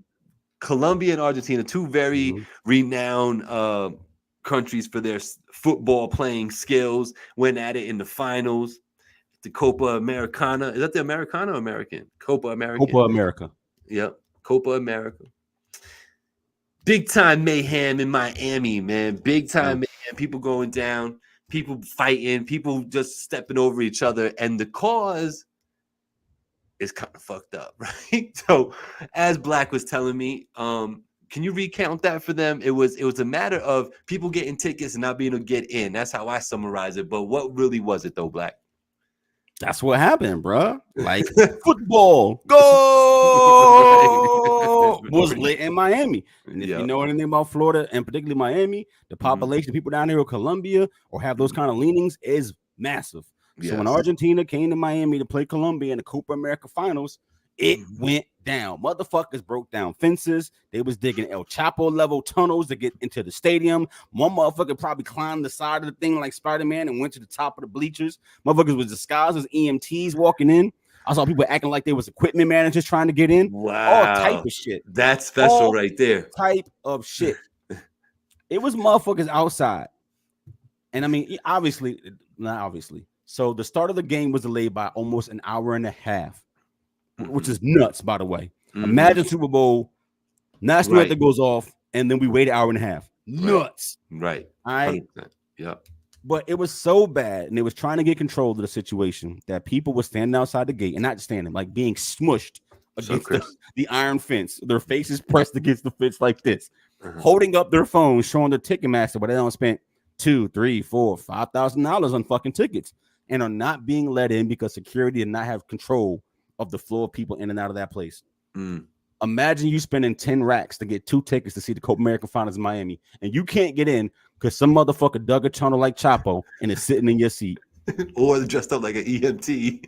Colombia and Argentina, two very renowned countries for their football playing skills. Went at it in the finals. The Copa Americana. Is that the Americana or American? Copa American. Copa America. Yep. Copa America. Big time mayhem in Miami, man. Big time mayhem. People going down, people fighting, people just stepping over each other. And the cause is kind of fucked up, right? So as Black was telling me, can you recount that for them? It was a matter of people getting tickets and not being able to get in. That's how I summarize it. But what really was it though, Black? That's what happened, bro. Like football, go was lit in Miami. And if you know anything about Florida and particularly Miami, the population, people down there in Colombia or have those kind of leanings is massive. So when Argentina came to Miami to play Colombia in the Copa America finals, it went down. Motherfuckers broke down fences. They was digging El Chapo level tunnels to get into the stadium. One motherfucker probably climbed the side of the thing like Spider-Man and went to the top of the bleachers. Motherfuckers was disguised as EMTs walking in. I saw people acting like they was equipment managers trying to get in. Wow. All type of shit. That's special right there. Type of shit. It was motherfuckers outside. And I mean, not obviously. So the start of the game was delayed by almost an hour and a half. Which is nuts, by the way. Imagine Super Bowl, national anthem goes off, and then we wait an hour and a half. Nuts. Right. All right. 100%. Yeah. But it was so bad, and they was trying to get control of the situation that people were standing outside the gate and not just standing, like being smushed against the iron fence. Their faces pressed against the fence like this, holding up their phones, showing their Ticketmaster, but they don't spend $2,000, $3,000, $4,000, $5,000 on fucking tickets and are not being let in because security did not have control of the flow of people in and out of that place. Imagine you spending 10 racks to get 2 tickets to see the Copa America Finals in Miami, and you can't get in because some motherfucker dug a tunnel like Chapo and is sitting in your seat. Or dressed up like an EMT.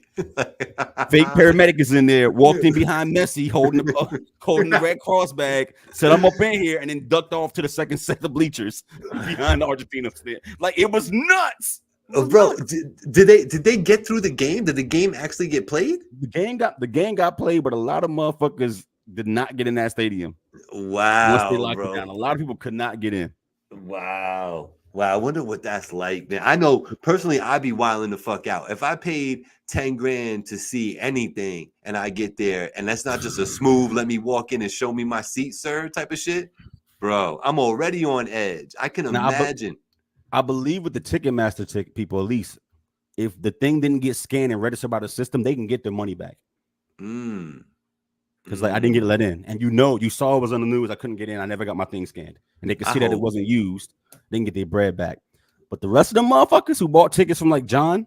Fake paramedic is in there, walked in behind Messi, holding the Red Cross bag, said, I'm up in here, and then ducked off to the second set of bleachers behind the Argentina stand. Like, it was nuts. Bro, did they get through the game? Did the game actually get played? The game got played, but a lot of motherfuckers did not get in that stadium. Wow, once they locked bro. it down, a lot of people could not get in. Wow. I wonder what that's like, man. I know personally, I'd be wilding the fuck out if I paid 10 grand to see anything, and I get there, and that's not just a smooth "let me walk in and show me my seat, sir" type of shit, bro. I'm already on edge. I can imagine. I believe with the Ticketmaster people, at least, if the thing didn't get scanned and registered by the system, they can get their money back. Because like I didn't get let in, and you saw it was on the news. I couldn't get in. I never got my thing scanned, and they could see that it wasn't used. They can get their bread back. But the rest of the motherfuckers who bought tickets from like John,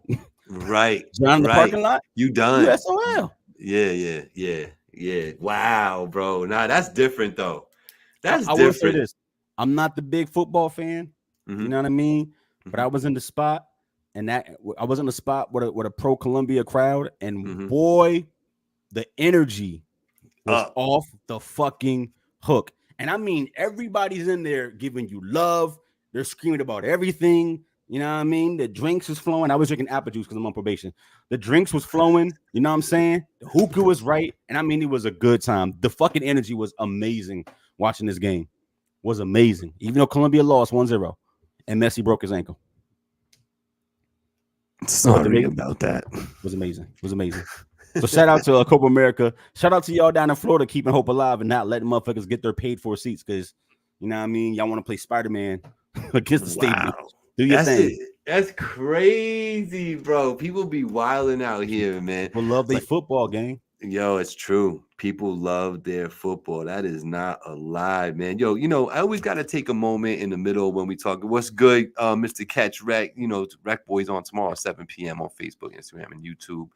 John in the parking lot, you done? USOL. Yeah. Wow, bro. Nah, that's different though. That's I different. will say this: I'm not the big football fan. You know what I mean? But I was in the spot, and I was in the spot with a pro Colombia crowd, and boy, the energy was off the fucking hook. And I mean, everybody's in there giving you love. They're screaming about everything. You know what I mean? The drinks was flowing. I was drinking apple juice because I'm on probation. The drinks was flowing. You know what I'm saying? The hookah was right. And I mean, it was a good time. The fucking energy was amazing watching this game. Was amazing. Even though Colombia lost 1-0. And Messi broke his ankle. Sorry about that. It was amazing. So shout out to Copa America. Shout out to y'all down in Florida keeping hope alive and not letting motherfuckers get their paid for seats because, you know what I mean? Y'all want to play Spider-Man against the stadium. Do your thing. That's crazy, bro. People be wilding out here, man. People love their football game. Yo, it's true. People love their football. That is not a lie, man. Yo, I always got to take a moment in the middle when we talk. What's good, Mr. Catch Rec? Rec Boys on tomorrow, 7 p.m. on Facebook, Instagram, and YouTube.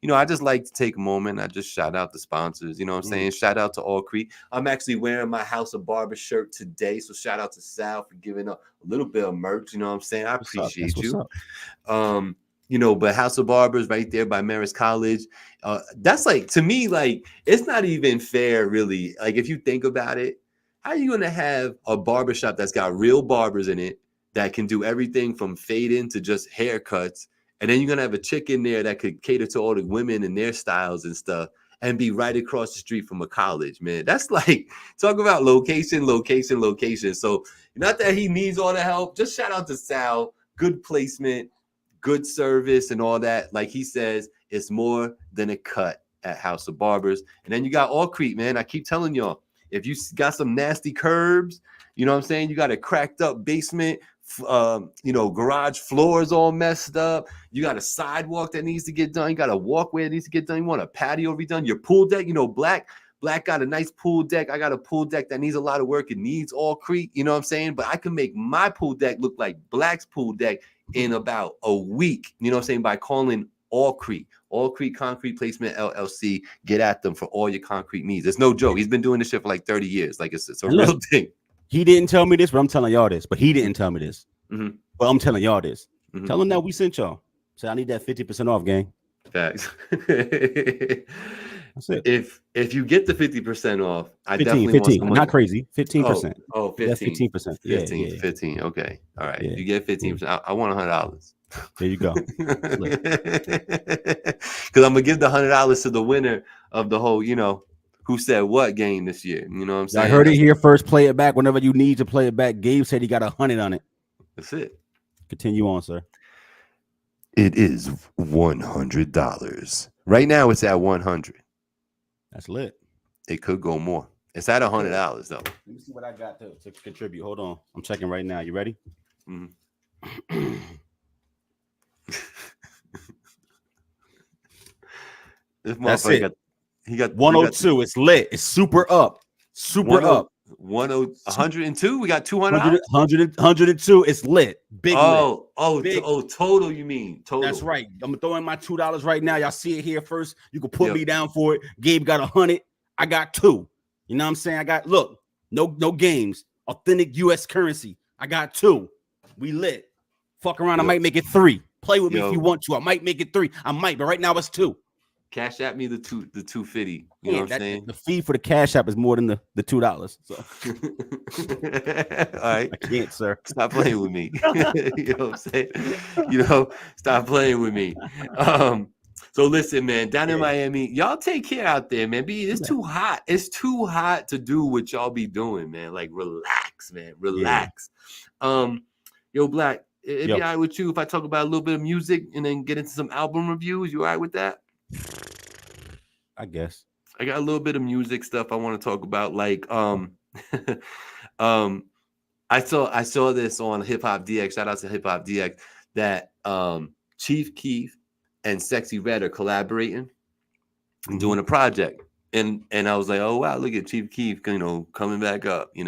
I just like to take a moment. I just shout out the sponsors. You know what I'm saying? Shout out to All Creek. I'm actually wearing my House of Barber shirt today. So shout out to Sal for giving up a little bit of merch. You know what I'm saying? I appreciate you. But House of Barbers right there by Marist College. That's like, to me, like, it's not even fair, really. Like, if you think about it, how are you going to have a barbershop that's got real barbers in it that can do everything from fading to just haircuts And then you're gonna have a chick in there that could cater to all the women and their styles and stuff, and be right across the street from a college, man. That's like, talk about location. So not that he needs all the help. Just shout out to Sal. Good placement, good service, and all that. Like he says, it's more than a cut at House of Barbers. And then you got All Creek, man. I keep telling y'all, if you got some nasty curbs, you know what I'm saying? You got a cracked up basement, garage floors all messed up. You got a sidewalk that needs to get done. You got a walkway that needs to get done. You want a patio redone. Your pool deck, Black got a nice pool deck. I got a pool deck that needs a lot of work. It needs All Creek, you know what I'm saying? But I can make my pool deck look like Black's pool deck in about a week, you know what I'm saying, by calling All Creek Concrete Placement LLC. Get at them for all your concrete needs. It's no joke. He's been doing this shit for like 30 years. Like it's a real thing. He didn't tell me this, but I'm telling y'all this. But he didn't tell me this. Mm-hmm. But I'm telling y'all this. Mm-hmm. Tell him that we sent y'all. Say I need that 50% off, gang. Facts. That's it. If you get the 50% off, I 15, definitely 15. want some Not crazy. 15%. Oh, 15. 15%. 15. Yeah. 15. Okay. All right. Yeah. You get 15%. I want $100. There you go. Because I'm gonna give the $100 to the winner of the whole, who said what game this year. You know what I'm saying? I heard it here first. Play it back whenever you need to play it back. Gabe said he got 100 on it. That's it. Continue on, sir. It is $100. Right now it's at 100. That's lit. It could go more. It's at $100 though. Let me see what I got to contribute. Hold on. I'm checking right now. You ready? Mm-hmm. That's it. He got 102. It's lit. It's super up. Super up. 102. We got 200. 102. It's lit. Big lit. Big. Total. You mean total? That's right. I'm throwing my $2 right now. Y'all see it here first. You can put me down for it. Gabe got 100. I got 2. You know what I'm saying? I got no games. Authentic U.S. currency. I got 2. We lit. Fuck around. I might make it 3. Play with me if you want to. I might make it 3. I might, but right now it's 2. Cash at me the 250. You know what I'm saying? The fee for the Cash App is more than the $2. So all right. I can't, sir. Stop playing with me. You know what I'm saying? Stop playing with me. So listen, man, down in Miami, y'all take care out there, man. It's too hot. It's too hot to do what y'all be doing, man. Like relax, man. Relax. Yeah. Yo, Black, it'd be all right with you if I talk about a little bit of music and then get into some album reviews. You all right with that? I guess. I got a little bit of music stuff I want to talk about. Like, I saw this on Hip Hop DX. Shout out to Hip Hop DX that Chief Keef and Sexy Red are collaborating and doing a project. And I was like, oh wow, look at Chief Keef, coming back up, And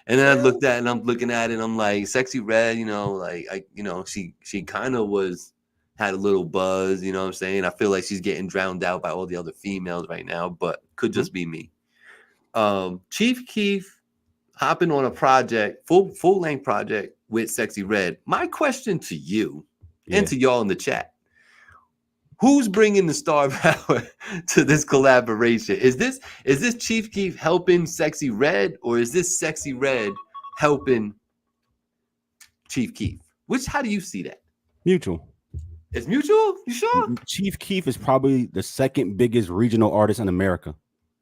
then I looked at it and I'm looking at it and I'm like, Sexy Red, she kind of had a little buzz, you know what I'm saying? I feel like she's getting drowned out by all the other females right now, but could just be me. Chief Keef hopping on a project, full-length project with Sexy Red. My question to you and to y'all in the chat, who's bringing the star power to this collaboration? Is this Chief Keef helping Sexy Red, or is this Sexy Red helping Chief Keef? How do you see that? Mutual. It's mutual? You sure? Chief Keef is probably the second biggest regional artist in America.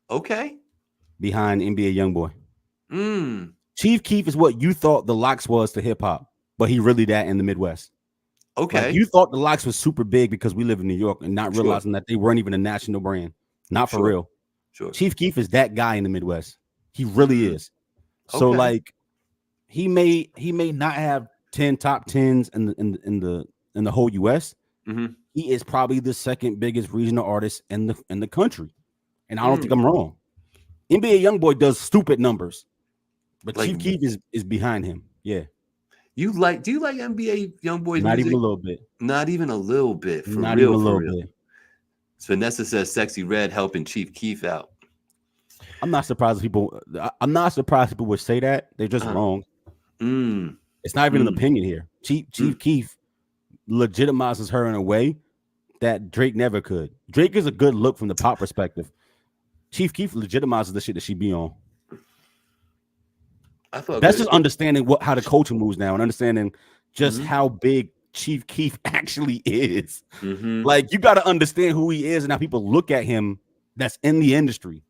Okay. Behind NBA YoungBoy. Chief Keef is what you thought the Lox was to hip hop, but he really that in the Midwest. Okay. Like you thought the Lox was super big because we live in New York and not realizing that they weren't even a national brand. Not for real. Sure. Chief Keef is that guy in the Midwest. He really is. So like he may not have 10 top 10s in the whole US. Mm-hmm. He is probably the second biggest regional artist in the country, and I don't think I'm wrong. NBA YoungBoy does stupid numbers, but Chief Keef is behind him. Yeah. Do you like NBA YoungBoy's Not music? even a little bit. Not even a little bit. Not even a little bit. So Vanessa says Sexy Red helping Chief Keef out. I'm not surprised people would say that. They're just wrong. It's not even an opinion here. Chief Keef legitimizes her in a way that Drake never could. Drake is a good look from the pop perspective. Chief Keef legitimizes the shit that she be on. That's just understanding how the culture moves now and understanding just how big Chief Keef actually is. Mm-hmm. Like, you got to understand who he is and how people look at him that's in the industry.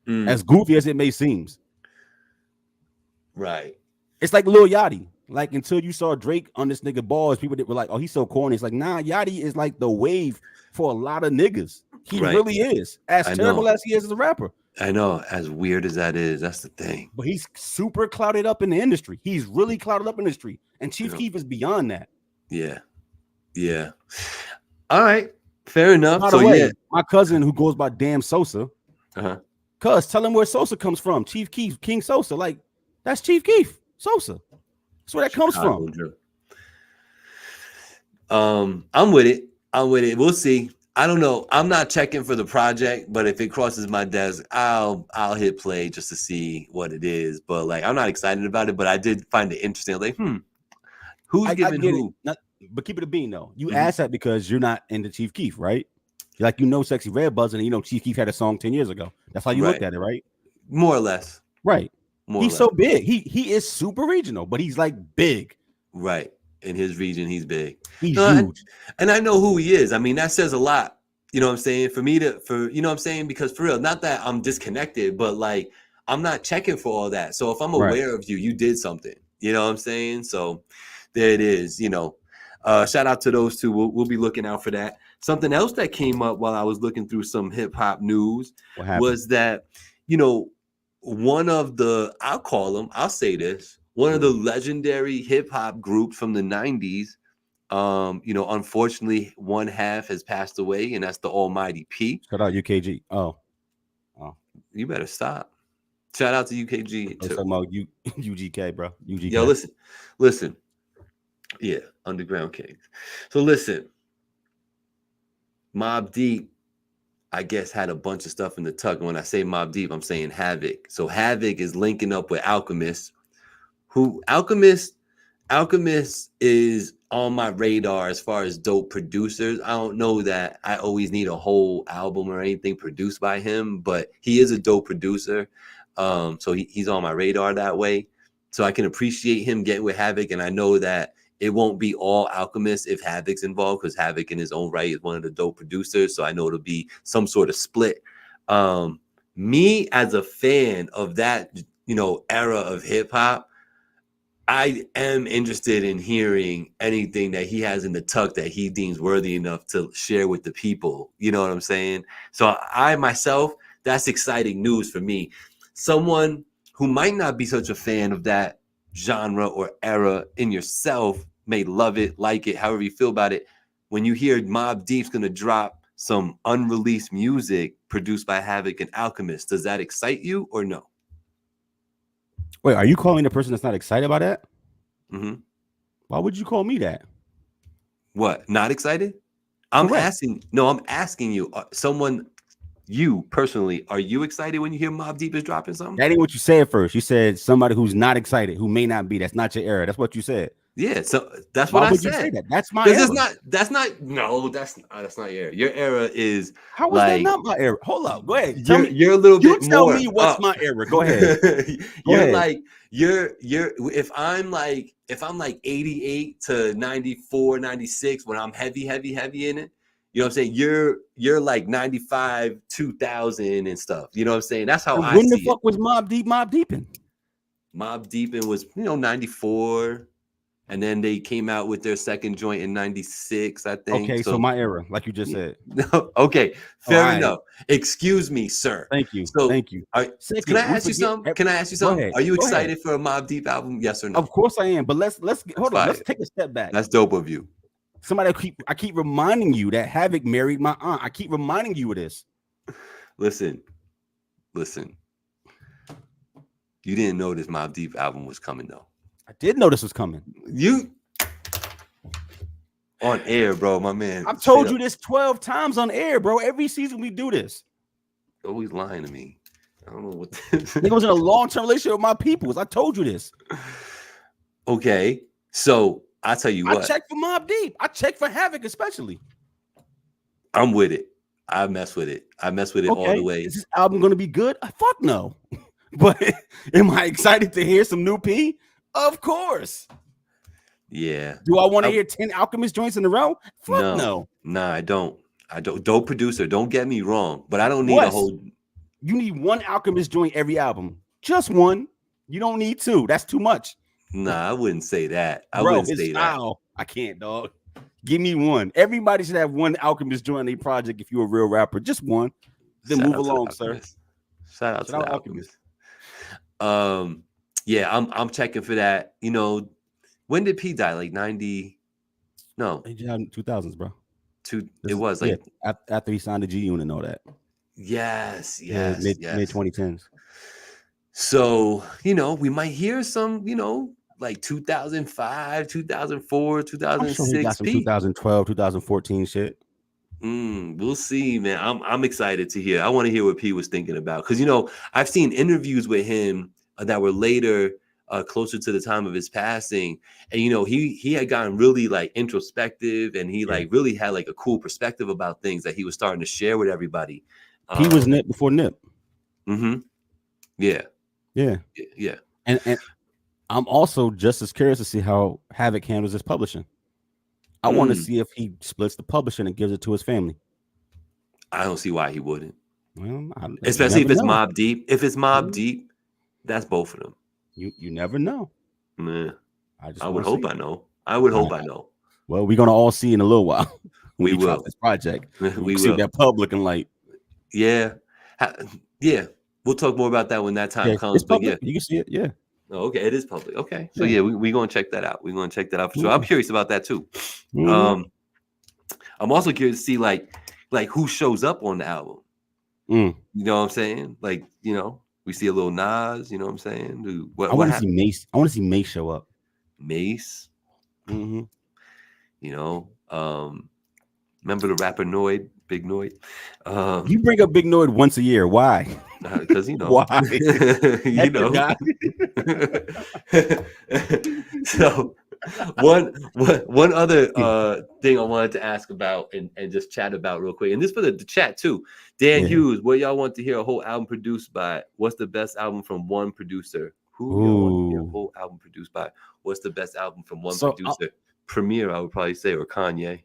As goofy as it may seem. Right. It's like Lil Yachty. Like, until you saw Drake on this nigga balls, people were like, oh, he's so corny. It's like, nah, Yachty is like the wave for a lot of niggas. He really is. As terrible as he is as a rapper. I know. As weird as that is, that's the thing. But he's super clouded up in the industry. He's really clouded up in the industry. And Chief Keef is beyond that. Yeah. Yeah. All right. Fair enough. By the way, my cousin who goes by Damn Sosa, cuz tell him where Sosa comes from. Chief Keef, King Sosa. Like, that's Chief Keef, Sosa. That's where that comes from. I'm with it. We'll see. I don't know. I'm not checking for the project, but if it crosses my desk, I'll hit play just to see what it is. But like, I'm not excited about it, but I did find it interesting. Like, who's giving who? But keep it a bean though. You asked that because you're not into Chief Keef, right? Like, you know, Sexy Red Buzz, and you know Chief Keef had a song 10 years ago. That's how you looked at it, right? More or less. Right. He's so big. He is super regional, but he's like big. Right. In his region, he's big. He's huge. And I know who he is. I mean, that says a lot. You know what I'm saying? For me you know what I'm saying? Because for real, not that I'm disconnected, but like, I'm not checking for all that. So if I'm aware of you, you did something. You know what I'm saying? So there it is. You know, shout out to those two. We'll be looking out for that. Something else that came up while I was looking through some hip hop news was that, you know, one of the, I'll say this, one of the legendary hip hop groups from the 90s, you know, unfortunately, one half has passed away, and that's the Almighty P. Shout out UKG. Oh. You better stop. Shout out to UKG. Talking about UGK, bro. UGK. Yo, listen. Yeah, Underground Kings. So listen, Mobb Deep, I guess, had a bunch of stuff in the tuck. And when I say Mobb Deep, I'm saying Havoc. So Havoc is linking up with Alchemist, who Alchemist is on my radar as far as dope producers. I don't know that I always need a whole album or anything produced by him, but he is a dope producer. So he's on my radar that way. So I can appreciate him getting with Havoc. And I know that it won't be all Alchemist if Havoc's involved, because Havoc in his own right is one of the dope producers. So I know it'll be some sort of split. Me as a fan of that, you know, era of hip hop, I am interested in hearing anything that he has in the tuck that he deems worthy enough to share with the people. You know what I'm saying? So I myself, that's exciting news for me. Someone who might not be such a fan of that genre or era in yourself may love it, like it, however you feel about it. When you hear Mobb Deep's going to drop some unreleased music produced by Havoc and Alchemist, does that excite you or no? Wait, are you calling the person that's not excited about that? Mm-hmm. Why would you call me that? What? Not excited? I'm asking you, you personally, are you excited when you hear Mobb Deep is dropping something? That ain't what you said first. You said somebody who's not excited, who may not be. That's not your era. That's what you said. Yeah, so that's what I said. You say that? That's my era. That's not your era. Your era is how was that not my era? Hold up, go ahead. You're a little bit tell more. Me what's my era. Go ahead. You're if I'm like 88 to 94, 96 when I'm heavy in it. You know what I'm saying? You're like 95, 2000 and stuff. You know what I'm saying? That's how I see it. When the fuck was Mobb Deepin'? Mobb Deepin' was 94. And then they came out with their second joint in 96, I think. Okay, so my era, like you just said. Okay, fair enough. Excuse me, sir. Thank you. So, thank you. Can I ask you something? Are you excited for a Mobb Deep album? Yes or no? Of course I am. But let's hold on. Let's take a step back. That's dope of you. I keep reminding you that Havoc married my aunt. I keep reminding you of this. Listen. You didn't know this Mobb Deep album was coming though. I did know this was coming. You on air, bro, my man. I've told you this 12 times on air, bro. Every season we do this. Always lying to me. I don't know what Nigga was in a long-term relationship with my peoples. I told you this. Okay. So I tell you what. I check for Mobb Deep. I check for Havoc, especially. I'm with it. I mess with it all the way. Is this album gonna be good? Fuck no. But am I excited to hear some new P? Of course. Yeah. Do I want to hear 10 Alchemist joints in a row? Fuck no. Nah, I don't. Dope producer. Don't get me wrong, but I don't need Wes, a whole. You need one Alchemist joint every album. Just one. You don't need two. That's too much. Nah, I wouldn't say that. I Bro, wouldn't his say style. I can't, dog. Give me one. Everybody should have one Alchemist joint in a project if you're a real rapper. Just one. Then Shout move out to the along, sir. Alchemist. Shout out to Shout the out Alchemist. Yeah, I'm checking for that. You know, when did P die? Like 90? No, He died in 2000s, bro. It was like after he signed the G Unit and all that. Yes. Mid 2010s. So, you know, we might hear some, you know, like 2005, 2004, 2006. I'm sure he got some 2012, 2014 shit. We'll see, man. I'm excited to hear. I want to hear what P was thinking about, because, you know, I've seen interviews with him that were later, closer to the time of his passing, and, you know, he had gotten really like introspective, and he like really had like a cool perspective about things that he was starting to share with everybody. He was Nip before Nip. Yeah. And I'm also just as curious to see how Havoc handles his publishing. I want to see if he splits the publishing and gives it to his family. I don't see why he wouldn't. Well, especially if it's Mobb Deep. If it's Mobb Deep, that's both of them. You never know. Man, I would hope I know. I would hope I know. Well, we're gonna all see in a little while. We will. This project. We see will. that public and like. Yeah. We'll talk more about that when that time comes. But yeah, you can see it. Yeah. Oh, okay, it is public. Okay, so we're gonna check that out. We're gonna check that out for sure. I'm curious about that too. I'm also curious to see like who shows up on the album. You know what I'm saying? Like, you know, we see a little Nas. You know what I'm saying? I want to see Mace. I want to see Mace show up. Mace. You know, remember the rapper Noid, Big Noid? You bring up Big Noid once a year. Why? Because you know why. You know. So one other thing I wanted to ask about and just chat about real quick, and this for the chat too. Dan Hughes, what y'all want to hear a whole album produced by? What's the best album from one producer? Who y'all want to hear a whole album produced by? What's the best album from one producer? Premier, I would probably say, or Kanye.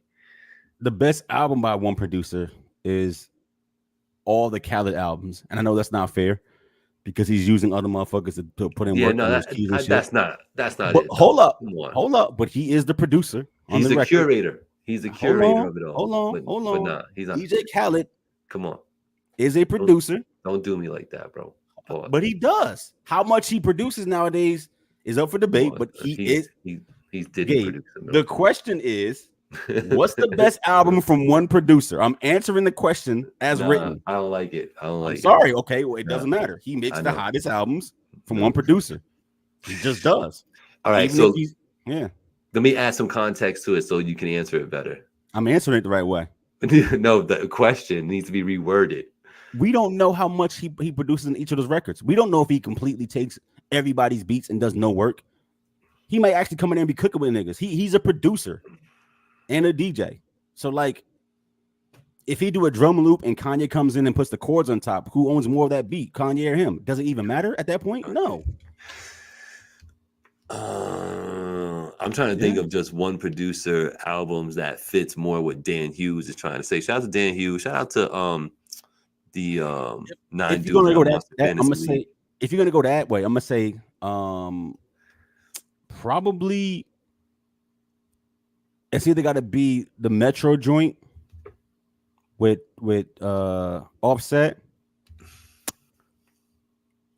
The best album by one producer is all the Khaled albums, and I know that's not fair because he's using other motherfuckers to put in work. No, that's not but it. Hold up. But he is the producer. He's the curator. He's the curator of it all. Hold on. But nah, he's not. DJ Khaled, come on, is a producer. Don't do me like that, bro. Pause. But he does. How much he produces nowadays is up for debate. But he's producer. The question is, what's the best album from one producer? I'm answering the question as written. I don't like it. Sorry. Okay. Well, it doesn't matter. He makes the hottest albums from one producer. He just does. All right. So let me add some context to it so you can answer it better. I'm answering it the right way. No, the question needs to be reworded. We don't know how much he produces in each of those records. We don't know if he completely takes everybody's beats and does no work. He might actually come in there and be cooking with niggas. He's a producer and a DJ. So like, if he do a drum loop and Kanye comes in and puts the chords on top, who owns more of that beat, Kanye or him? Does it even matter at that point? No. I'm trying to think of just one producer albums that fits more what Dan Hughes is trying to say. Shout out to Dan Hughes. Shout out to the nine dudes. I'm gonna say if you're gonna go that way, I'm gonna say probably it's either got to be the Metro joint with Offset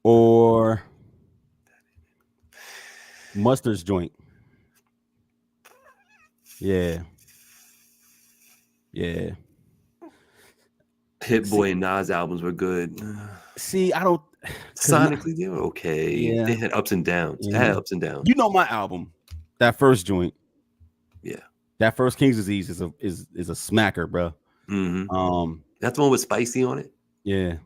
or Mustard's joint. Yeah. Hit Boy and Nas albums were good. See, I don't sonically they were okay. Yeah. They had ups and downs. Yeah. They had ups and downs. You know my album, that first joint. Yeah. That first King's Disease is a smacker, bro. That's the one with Spicy on it. Yeah.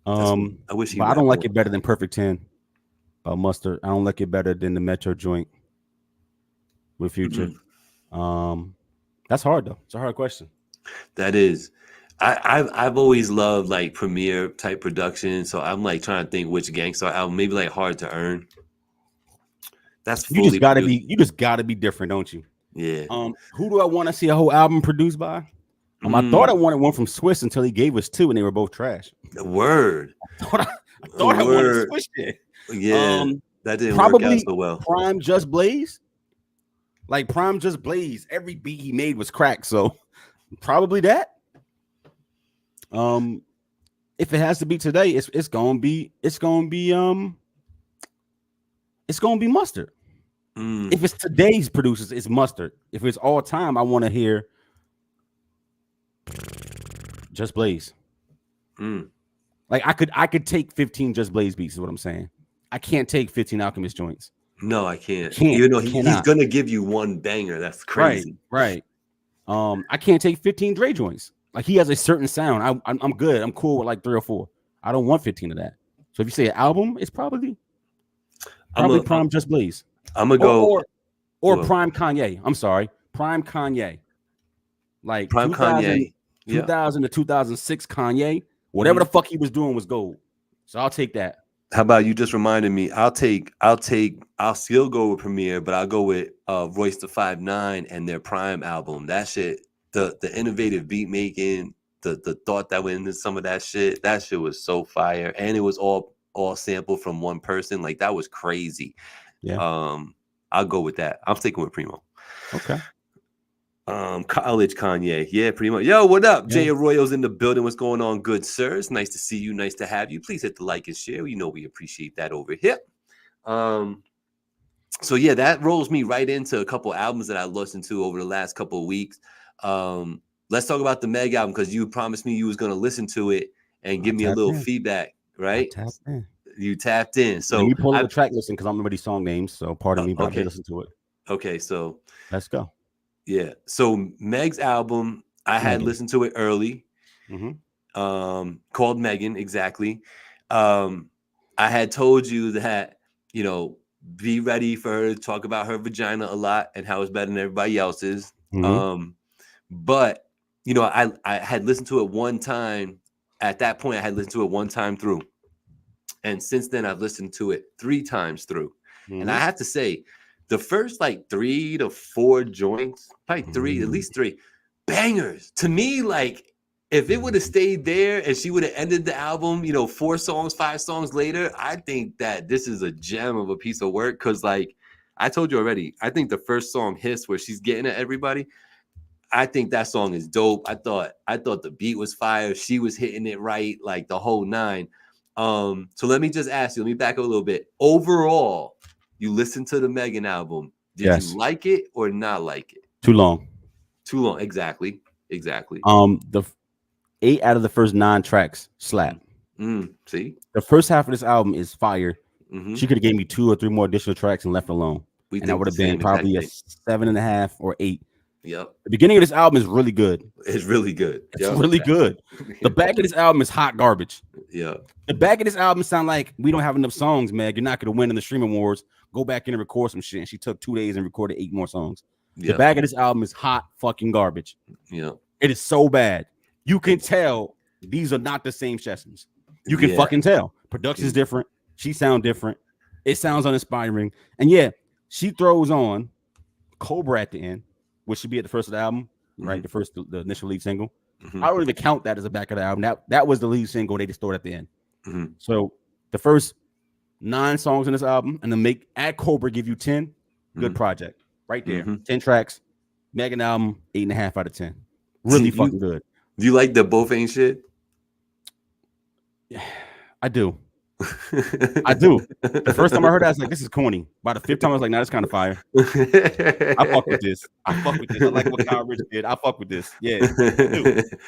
I wish he. But I don't like it better than Perfect 10 by Mustard. I don't like it better than the Metro joint with Future. That's hard though. It's a hard question. That is. I've always loved like Premiere type production, so I'm like trying to think which Gangstar album, maybe like Hard to Earn. That's You just fully gotta produced. be different, don't you? Yeah. Who do I want to see a whole album produced by? I thought I wanted one from Swiss until he gave us two, and they were both trash. The word. I thought I wanted Swiss shit. Yeah, that didn't work out Probably so well. Prime Just Blaze. Like Prime Just Blaze, every beat he made was crack. So probably that. If it has to be today, it's gonna be Mustard. If it's today's producers, it's Mustard. If it's all time, I want to hear Just Blaze. Like I could take 15 Just Blaze beats, is what I'm saying. I can't take 15 Alchemist joints. No, I can't. Even though he's gonna give you one banger. That's crazy. Right. I can't take 15 Dre joints. Like he has a certain sound. I'm good. I'm cool with like 3 or 4. I don't want 15 of that. So if you say an album, it's probably Prime Just Blaze. I'm gonna go or Prime Kanye. I'm sorry, Prime Kanye. Like Prime 2000, Kanye. 2000 to 2006 Kanye. Whatever the fuck he was doing was gold. So I'll take that. How about you just reminded me? I'll still go with Premier, but I'll go with Royce the 5'9" and their Prime album. That shit, the innovative beat making, the thought that went into some of that shit was so fire. And it was all sampled from one person. Like that was crazy. Yeah. I'll go with that. I'm sticking with Primo. Okay. College Kanye. Yeah, pretty much. Yo, what up? Jay Arroyo's in the building. What's going on, good sir? It's nice to see you. Nice to have you. Please hit the like and share. You know we appreciate that over here. So yeah, that rolls me right into a couple albums that I listened to over the last couple of weeks. Let's talk about the Meg album because you promised me you was gonna listen to it and give me a little feedback, right? You tapped in. So let me pull up the track listing because I don't remember these song names. So pardon me, but I listen to it. Okay, so let's go. Yeah. So Meg's album, I had listened to it early. Called Megan, exactly. I had told you that, be ready for her to talk about her vagina a lot and how it's better than everybody else's. But I had listened to it one time. At that point, I had listened to it one time through. And since then, I've listened to it 3 times through. And I have to say, the first like 3 to 4 joints, probably 3, at least 3 bangers. To me, like if it would have stayed there and she would have ended the album, 4 songs, 5 songs later, I think that this is a gem of a piece of work. Cause like I told you already, I think the first song, Hiss, where she's getting at everybody, I think that song is dope. I thought the beat was fire. She was hitting it right, like the whole 9. So let me just ask you, let me back up a little bit. Overall, you listened to the Megan album. Did you like it or not like it? Too long. Exactly. The 8 out of the first 9 tracks slap. See, the first half of this album is fire. She could have gave me 2 or 3 more additional tracks and left alone. And that would have been probably a 7.5 or 8. Yep. The beginning of this album is really good. It's really good. It's really good. The back of this album is hot garbage. Yeah. The back of this album sound like we don't have enough songs, Meg. You're not going to win in the streaming wars. Go back in and record some shit. And she took 2 days and recorded 8 more songs. The back of this album is hot fucking garbage. Yeah. It is so bad. You can tell these are not the same sessions. You can fucking tell. Production's different. She sound different. It sounds uninspiring. And yeah, she throws on Cobra at the end, which should be at the first of the album, right? The initial lead single. I don't even count that as a back of the album. That was the lead single. They just throw it at the end. So the first 9 songs in this album, and then add Cobra, give you 10. Good project right there. 10 tracks. Megan album, 8.5 out of 10. Really fucking good. Do you like the both ain't shit? Yeah, I do. I do. The first time I heard that, I was like, this is corny. By the 5th time, I was like, nah, that's kind of fire. I fuck with this. I like what Kyle Rich did. I fuck with this. Yeah.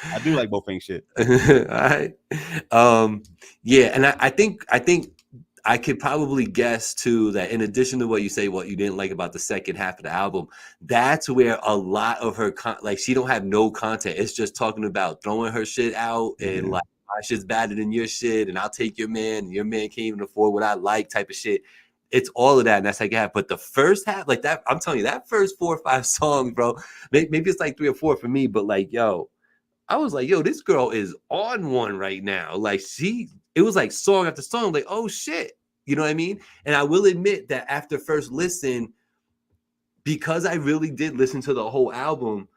I do like both ain't shit. All right. Yeah, and I think I could probably guess too that in addition to what you say, what you didn't like about the second half of the album, that's where a lot of her like she don't have no content. It's just talking about throwing her shit out and like my shit's better than your shit, and I'll take your man, and your man can't even afford what I like, type of shit. It's all of that, and that's like half. But the first half, like that, I'm telling you, that first 4 or 5 songs, bro. Maybe it's like 3 or 4 for me, but like, yo, I was like, yo, this girl is on one right now. Like it was like song after song. Like, oh shit. You know what I mean? And I will admit that after first listen, because I really did listen to the whole album,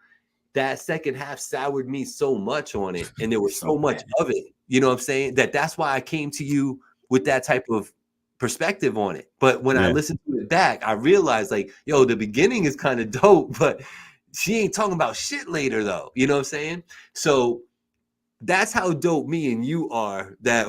that second half soured me so much on it, and there was so much of it. You know what I'm saying? That's why I came to you with that type of perspective on it. But when I listened to it back, I realized like, yo, the beginning is kind of dope, but she ain't talking about shit later though. You know what I'm saying? So that's how dope me and you are, that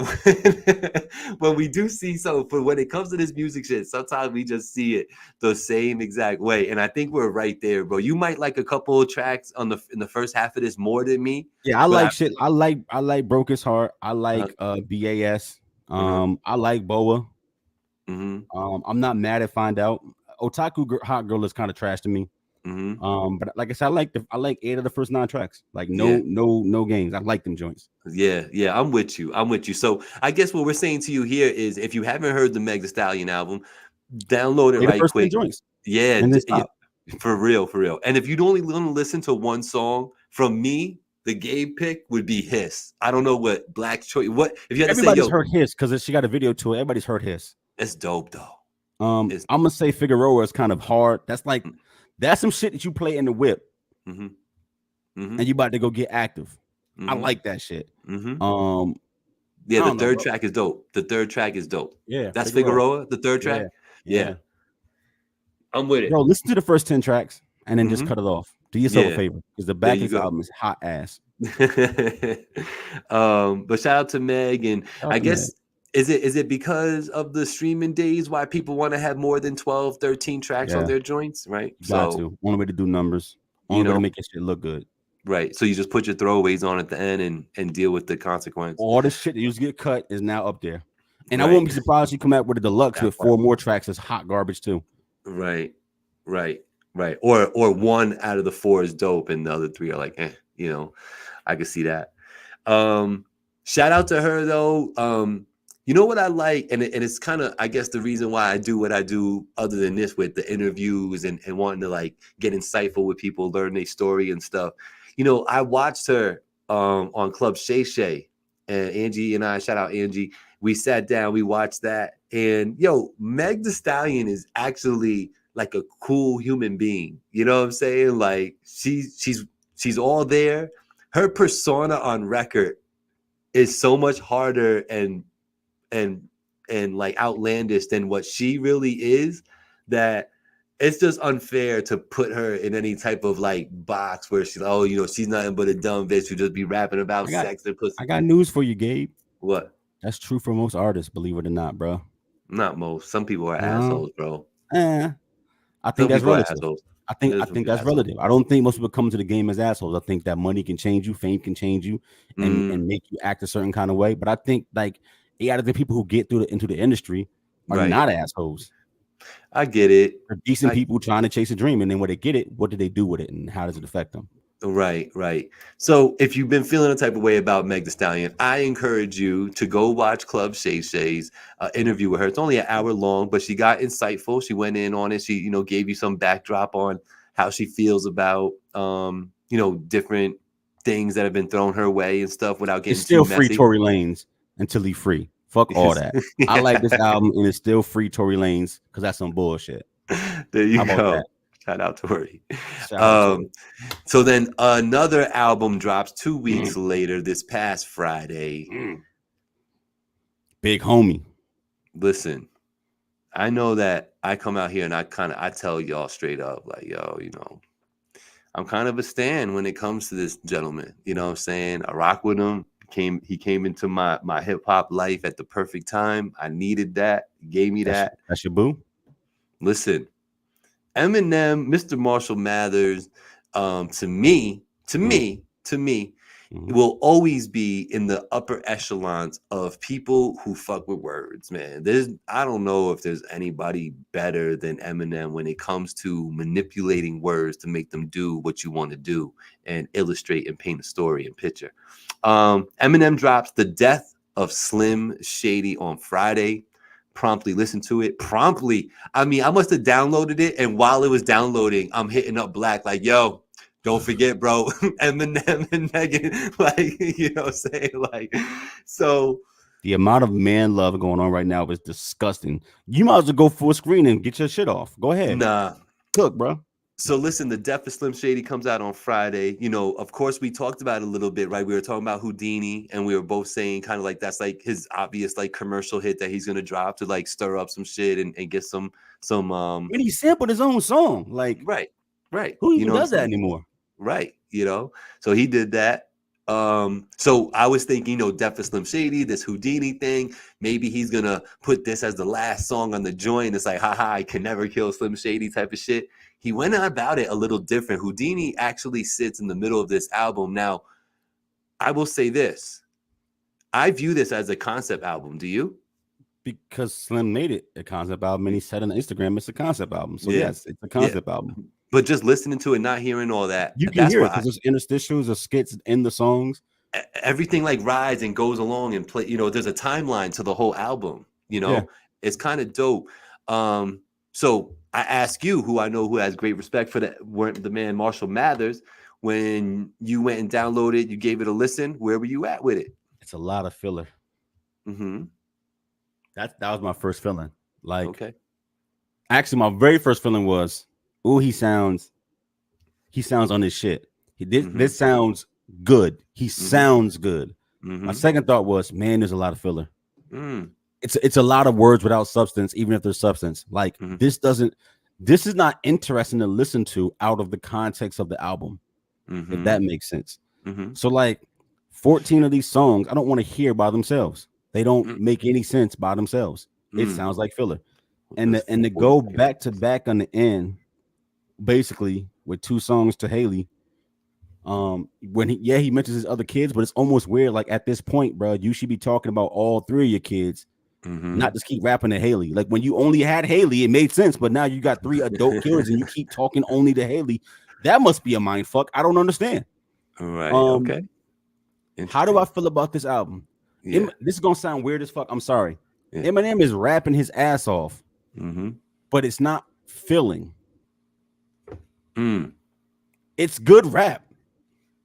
when we do see, so for when it comes to this music shit, sometimes we just see it the same exact way. And I think we're right there, bro. You might like a couple of tracks in the first half of this more than me. Yeah, I like shit. I like Broke His Heart. I like BAS. I like Boa. I'm not mad at Find Out. Otaku Hot Girl is kind of trash to me. But like I said, I like 8 of the first 9 tracks. Like no games. I like them joints. Yeah, I'm with you. So I guess what we're saying to you here is, if you haven't heard the Meg Thee Stallion album, download it right quick. Joints. Yeah, for real. And if you'd only want to listen to one song from me, the Gabe pick would be Hiss. I don't know what Black's choice. What if you had to say? Everybody's heard Hiss because she got a video to it. Everybody's heard Hiss. It's dope though. I'm gonna say Figueroa is kind of hard. That's some shit that you play in the whip, and you about to go get active. I like that shit. The third track is dope. Yeah, that's Figueroa. The third track. Yeah. I'm with it, bro. Listen to the first 10 tracks and then just cut it off. Do yourself a favor, because the back of this album is hot ass. But shout out to Meg, and I guess is it because of the streaming days why people want to have more than 12, 13 tracks on their joints, right? Got to. Only way to do numbers. Only way to make your shit look good. Right. So you just put your throwaways on at the end and deal with the consequence. All this shit that used to get cut is now up there. And I won't be surprised if you come out with a deluxe with 4 more tracks that's hot garbage too. Right. Or 1 out of the 4 is dope and the other 3 are like, I can see that. Shout out to her though. You know what I like, and it's kind of, I guess, the reason why I do what I do, other than this, with the interviews and wanting to like get insightful with people, learn their story and stuff. I watched her on Club Shay Shay, and Angie and I, shout out Angie, we sat down, we watched that, and Meg Thee Stallion is actually like a cool human being. You know what I'm saying? Like she's all there. Her persona on record is so much harder and like outlandish than what she really is, that it's just unfair to put her in any type of like box where she's she's nothing but a dumb bitch who just be rapping about sex and pussy. I got news for you, Gabe. What? That's true for most artists, believe it or not, bro. Not most. Some people are assholes, bro. I think that's relative. I think that's relative. I don't think most people come to the game as assholes. I think that money can change you, fame can change you, and make you act a certain kind of way. But I think like 8 out of the people who get into the industry are not assholes. I get it. They're decent people trying to chase a dream, and then when they get it, what do they do with it, and how does it affect them? Right. So if you've been feeling a type of way about Meg Thee Stallion, I encourage you to go watch Club Shay Shay's interview with her. It's only an hour long, but she got insightful. She went in on it. She, gave you some backdrop on how she feels about, different things that have been thrown her way and stuff without getting still too messy. Free Tory Lanez until he free. Fuck all that. I like this album, and it's still free Tory Lanez because that's some bullshit. There you go. That? Shout out to her. So then another album drops 2 weeks later, this past Friday. Big homie. Listen, I know that I come out here and I tell y'all straight up, like, yo, I'm kind of a stan when it comes to this gentleman. You know what I'm saying? I rock with him. He came into my hip hop life at the perfect time. I needed that. He gave me that. That's your boo. Listen, Eminem, Mr. Marshall Mathers, to me, will always be in the upper echelons of people who fuck with words, man. I don't know if there's anybody better than Eminem when it comes to manipulating words to make them do what you want to do and illustrate and paint a story and picture. Eminem drops The Death of Slim Shady on Friday. Promptly listen to it. I must have downloaded it, and while it was downloading, I'm hitting up Black like, yo, don't forget, bro, Eminem and Megan, like, what I'm saying? Like, so The amount of man love going on right now is disgusting. You might as well go full screen and get your shit off. Go ahead. Nah. Cook, bro. So listen, the Death of Slim Shady comes out on Friday. You know, of course, we talked about it a little bit, right? We were talking about Houdini, and we were both saying kind of like that's like his obvious like commercial hit that he's gonna drop to like stir up some shit and get some When he sampled his own song, like right. Who You even know does that anymore? Right. You know, so he did that. So I was thinking, you know, Death of Slim Shady, this Houdini thing, maybe he's gonna put this as the last song on the joint. It's like, haha, I can never kill Slim Shady type of shit. He went about it a little different. Houdini actually sits in the middle of this album. Now, I will say this. I view this as a concept album. Do you? Because Slim made it a concept album and he said on Instagram it's a concept album. So Yeah. yes, it's a concept album. But just listening to it, not hearing all that, You can that's hear it why because there's interstitials or skits in the songs. everything like rides and goes along and play. You know, there's a timeline to the whole album. You know, Yeah. It's kind of dope. So I ask you, who I know who has great respect for the man Marshall Mathers, when you went and downloaded, you gave it a listen. Where were you at with it? It's a lot of filler. Mm-hmm. That was my first feeling. Like, Okay. actually, my very first feeling was, "Ooh, he sounds on his shit. This sounds good. He sounds good." My second thought was, "Man, there's a lot of filler. It's a lot of words without substance, even if there's substance. Like this is not interesting to listen to out of the context of the album, if that makes sense." So like 14 of these songs, I don't want to hear by themselves. They don't make any sense by themselves. It sounds like filler. And to go back to back on the end, basically with 2 songs to Haley. When he mentions his other kids, but it's almost weird. Like at this point, bro, you should be talking about all 3 of your kids, not just keep rapping to Haley. Like when you only had Haley, it made sense, but now you got 3 adult kids and you keep talking only to Haley. That must be a mind fuck. I don't understand. Right. Okay. How do I feel about this album? Yeah. This is gonna sound weird as fuck. I'm sorry. Yeah. Eminem is rapping his ass off, but it's not filling. It's good rap,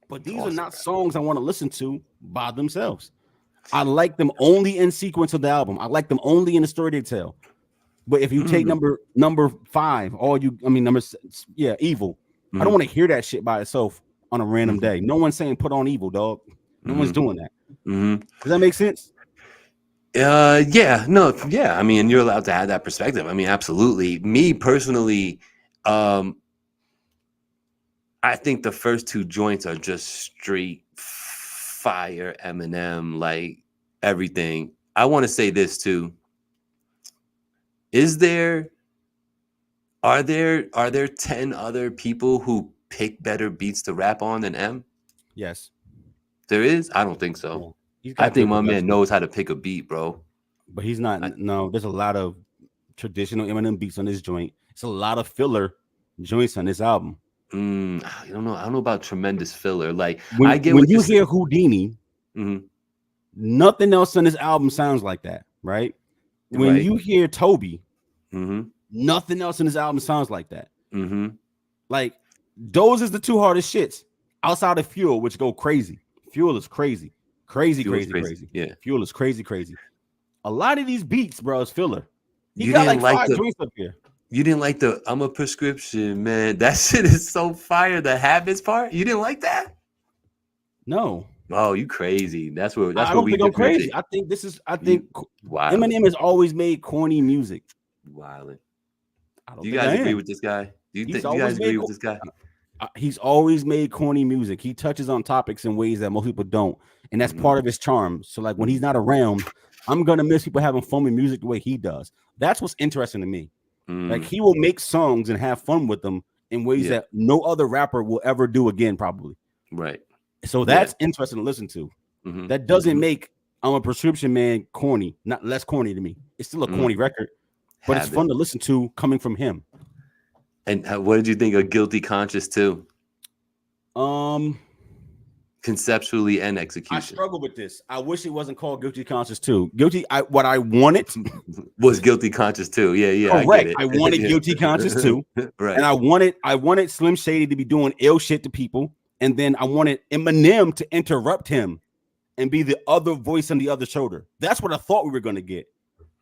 but these are not songs I want to listen to by themselves. I like them only in sequence of the album. I like them only in the story they tell. But if you take number 5, Evil. I don't want to hear that shit by itself on a random day. No one's saying put on Evil, dog. No one's doing that. Does that make sense? Yeah. No. Yeah. I mean, you're allowed to have that perspective. I mean, absolutely. Me personally, I think the first 2 joints are just straight fire Eminem, like everything. I want to say this too. Are there 10 other people who pick better beats to rap on than M? Yes. There is? I don't think so. Yeah. I think my man knows how to pick a beat, bro. But he's not. No, there's a lot of traditional Eminem beats on this joint. It's a lot of filler joints on this album. I don't know. I don't know about tremendous filler. Like when, I get when what you hear Houdini, nothing else on this album sounds like that, right? When you hear Toby, nothing else in this album sounds like that. Like those is the 2 hardest shits outside of Fuel, which go crazy. Fuel is crazy. Crazy. Yeah. Fuel is crazy. A lot of these beats, bro, is filler. You got didn't like like 5 joints up here. You didn't like the I'm a prescription, man. That shit is so fire. The habits part. You didn't like that? No. Oh, you crazy. That's where I don't think I'm crazy. I think Eminem has always made corny music. Wildin'. Do you guys agree with this guy? Do you guys agree with this guy? He's always made corny music. He touches on topics in ways that most people don't, and that's part of his charm. So like when he's not around, I'm gonna miss people having fun with music the way he does. That's what's interesting to me. Like he will make songs and have fun with them in ways that no other rapper will ever do again, probably. Right. So that's interesting to listen to. That doesn't make I'm a Prescription Man corny, not less corny to me. It's still a corny record, but it's fun to listen to coming from him. And what did you think of Guilty Conscious too? Conceptually and execution. I struggle with this. I wish it wasn't called Guilty Conscious 2. What I wanted was Guilty Conscious 2. Yeah. Correct. I wanted Guilty Conscious 2. Right. And I wanted Slim Shady to be doing ill shit to people. And then I wanted Eminem to interrupt him and be the other voice on the other shoulder. That's what I thought we were gonna get.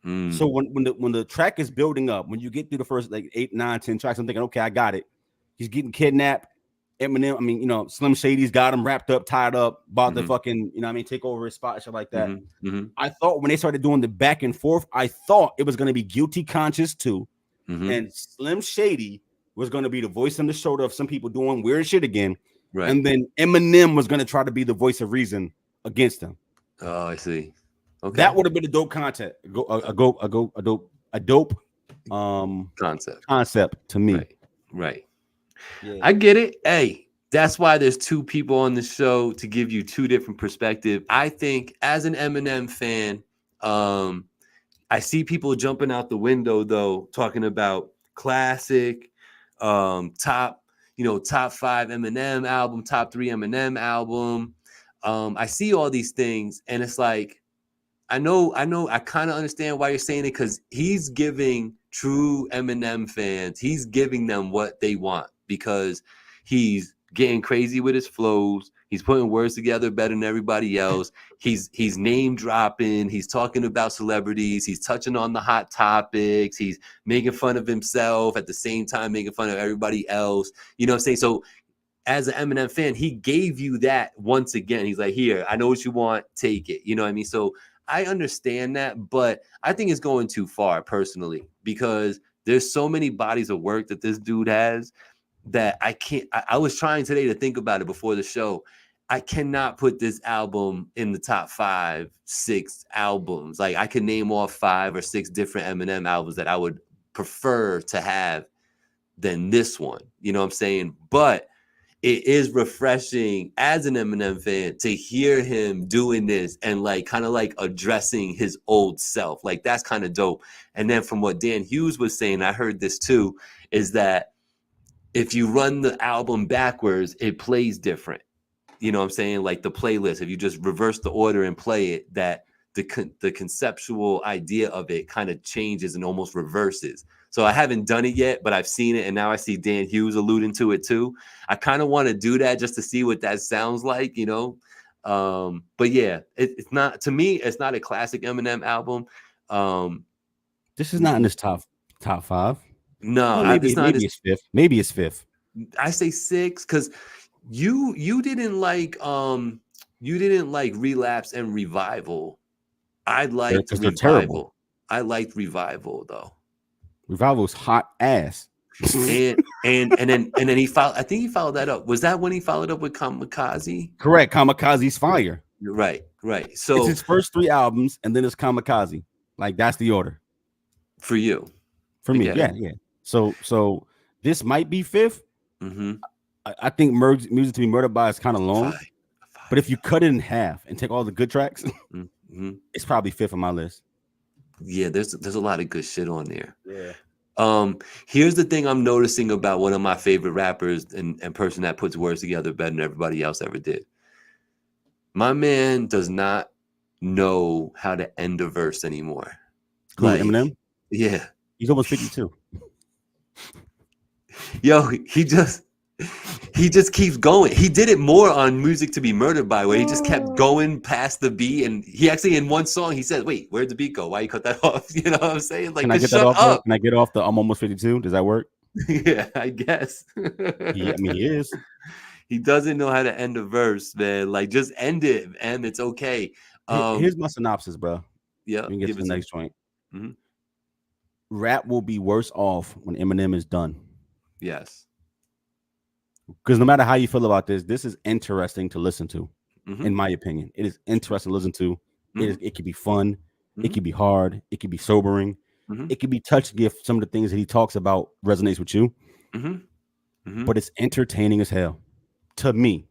So when the track is building up, when you get through the first like 8, 9, 10 tracks, I'm thinking, okay, I got it. He's getting kidnapped. Eminem, I mean, you know, Slim Shady's got him wrapped up, tied up, about to fucking, you know what I mean, take over his spot and shit like that. I thought when they started doing the back and forth, I thought it was going to be Guilty Conscious too. And Slim Shady was going to be the voice on the shoulder of some people doing weird shit again. Right. And then Eminem was going to try to be the voice of reason against him. Oh, I see. Okay. That would have been a dope content. A dope concept to me. Right. Yeah. I get it. Hey, that's why there's two people on the show to give you two different perspectives. I think as an Eminem fan, I see people jumping out the window though, talking about classic, top 5 Eminem album, top 3 Eminem album. I see all these things, and it's like, I kind of understand why you're saying it, because he's giving true Eminem fans, he's giving them what they want, because he's getting crazy with his flows. He's putting words together better than everybody else. He's name dropping. He's talking about celebrities. He's touching on the hot topics. He's making fun of himself at the same time, making fun of everybody else. You know what I'm saying? So as an Eminem fan, he gave you that once again. He's like, here, I know what you want. Take it. You know what I mean? So I understand that, but I think it's going too far personally, because there's so many bodies of work that this dude has that I can't. I was trying today to think about it before the show. I cannot put this album in the top 5, 6 albums. Like, I can name off 5 or 6 different Eminem albums that I would prefer to have than this one. You know what I'm saying? But it is refreshing as an Eminem fan to hear him doing this and like kind of like addressing his old self. Like, that's kind of dope. And then from what Dan Hughes was saying, I heard this too, is that if you run the album backwards, it plays different. You know what I'm saying? Like the playlist, if you just reverse the order and play it, that the conceptual idea of it kind of changes and almost reverses. So I haven't done it yet, but I've seen it, and now I see Dan Hughes alluding to it too. I kind of want to do that just to see what that sounds like, you know. But yeah, it's not, to me, it's not a classic Eminem album. This is not in this top 5. No, maybe it's fifth. Maybe it's 5th. I say 6 because you didn't like Relapse and Revival. I liked Revival. I liked Revival though. Revival's hot ass. and then he followed. I think he followed that up. Was that when he followed up with Kamikaze? Correct. Kamikaze's fire. Right. So it's his first 3 albums, and then it's Kamikaze. Like, that's the order for you. For me, yeah. So this might be 5th. I think Music to Be Murdered By is kind of long, but if you cut it in half and take all the good tracks, it's probably 5th on my list. Yeah, there's a lot of good shit on there. Yeah. Here's the thing I'm noticing about one of my favorite rappers and person that puts words together better than everybody else ever did. My man does not know how to end a verse anymore. Like Eminem? Yeah. He's almost 52. Yo, he just keeps going. He did it more on Music to Be Murdered By, where he just kept going past the beat, and he actually in one song he said, "Wait, where'd the beat go? Why you cut that off?" You know what I'm saying? Like, can I get that off? Up. Can I get off the I'm almost 52? Does that work? Yeah, I guess. He is. He doesn't know how to end a verse, man. Like, just end it, and it's okay. Here's my synopsis, bro. Yeah, we can get to the next joint. Rap will be worse off when Eminem is done. Yes. Because no matter how you feel about this is interesting to listen to, in my opinion. It is interesting to listen to. It could be fun. It could be hard. It could be sobering. It could be touching if some of the things that he talks about resonates with you. But it's entertaining as hell to me